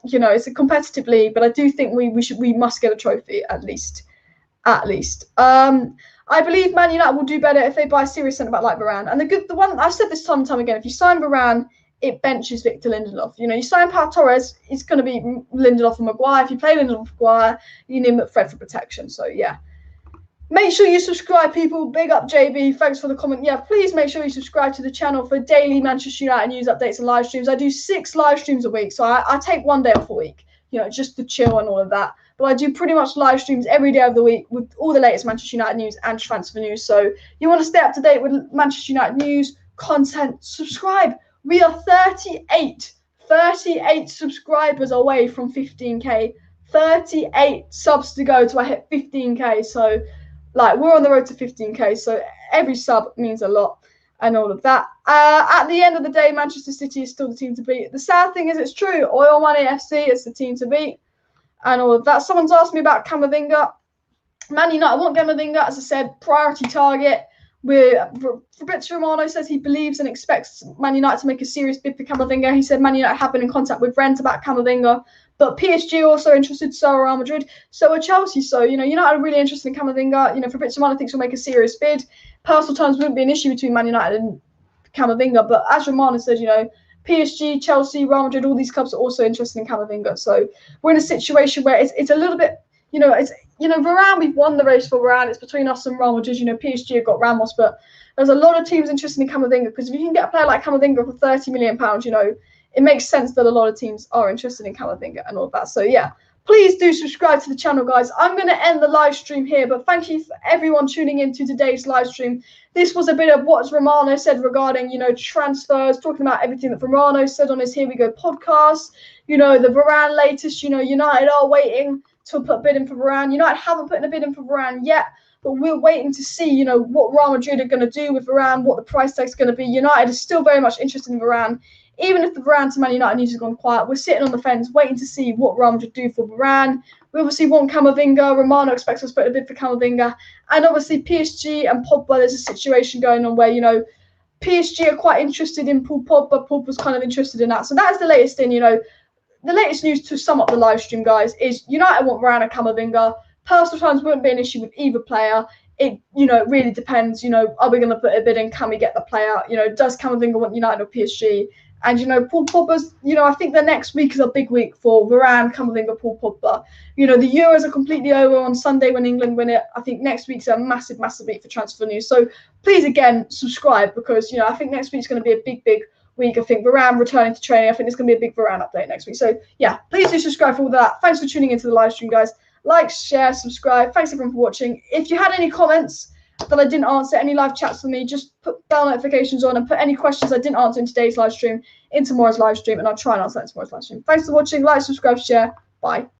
you know, it's a competitive league, but I do think we must get a trophy at least. I believe Man United will do better if they buy a serious centre back like Varane. And the one I've said this time and time again: if you sign Varane, it benches Victor Lindelof. You know, you sign Pau Torres, it's going to be Lindelof and Maguire. If you play Lindelof and Maguire, you need Fred for protection. So yeah. Make sure you subscribe, people. Big up, JB. Thanks for the comment. Yeah, please make sure you subscribe to the channel for daily Manchester United news updates and live streams. I do 6 live streams a week, so I take 1 day off a week, you know, just to chill and all of that. But I do pretty much live streams every day of the week with all the latest Manchester United news and transfer news. So you want to stay up to date with Manchester United news, content, subscribe. We are 38 subscribers away from 15K. 38 subs to go till I hit 15K. So, like, we're on the road to 15K. So every sub means a lot and all of that. At the end of the day, Manchester City is still the team to beat. The sad thing is it's true. Oil Money FC is the team to beat and all of that. Someone's asked me about Camavinga. Man United want Camavinga, as I said, priority target. Fabrizio Romano says he believes and expects Man United to make a serious bid for Camavinga. He said Man United have been in contact with Rennes about Camavinga, but PSG also interested, so are Real Madrid, so are Chelsea. So, you know, United are really interested in Camavinga. You know, Fabrizio Romano thinks will make a serious bid. Personal terms wouldn't be an issue between Man United and Camavinga, but as Romano said, you know, PSG, Chelsea, Real Madrid, all these clubs are also interested in Camavinga. So we're in a situation where it's a little bit, you know, Varane, we've won the race for Varane. It's between us and Real Madrid. You know, PSG have got Ramos, but there's a lot of teams interested in Camavinga because if you can get a player like Camavinga for £30 million, you know, it makes sense that a lot of teams are interested in Camavinga and all of that. So yeah, please do subscribe to the channel, guys. I'm going to end the live stream here, but thank you for everyone tuning in to today's live stream. This was a bit of what Romano said regarding, you know, transfers, talking about everything that Romano said on his Here We Go podcast. You know, the Varane latest, you know, United are waiting to put a bid in for Varane. United haven't put in a bid in for Varane yet, but we're waiting to see, you know, what Real Madrid are going to do with Varane, what the price tag is going to be. United is still very much interested in Varane. Even if the Varane to Man United news has gone quiet, we're sitting on the fence waiting to see what Real Madrid do for Varane. We obviously want Camavinga. Romano expects us to put a bid for Camavinga. And obviously PSG and Pogba, there's a situation going on where, you know, PSG are quite interested in Pogba. Pogba's kind of interested in that. So that's the latest thing, you know. The latest news to sum up the live stream, guys, is United want Varane and Camavinga. Personal terms wouldn't be an issue with either player. It, you know, it really depends. You know, are we going to put a bid in? Can we get the player? You know, does Camavinga want United or PSG? And, you know, Paul Pogba's, you know, I think the next week is a big week for Varane, Camavinga, Paul Pogba. You know, the Euros are completely over on Sunday when England win it. I think next week's a massive, massive week for transfer news. So please, again, subscribe because, you know, I think next week's going to be a big, big week. I think Varane returning to training. I think there's going to be a big Varane update next week. So, yeah, please do subscribe for all that. Thanks for tuning into the live stream, guys. Like, share, subscribe. Thanks, everyone, for watching. If you had any comments that I didn't answer, any live chats for me, just put bell notifications on and put any questions I didn't answer in today's live stream in tomorrow's live stream, and I'll try and answer that in tomorrow's live stream. Thanks for watching. Like, subscribe, share. Bye.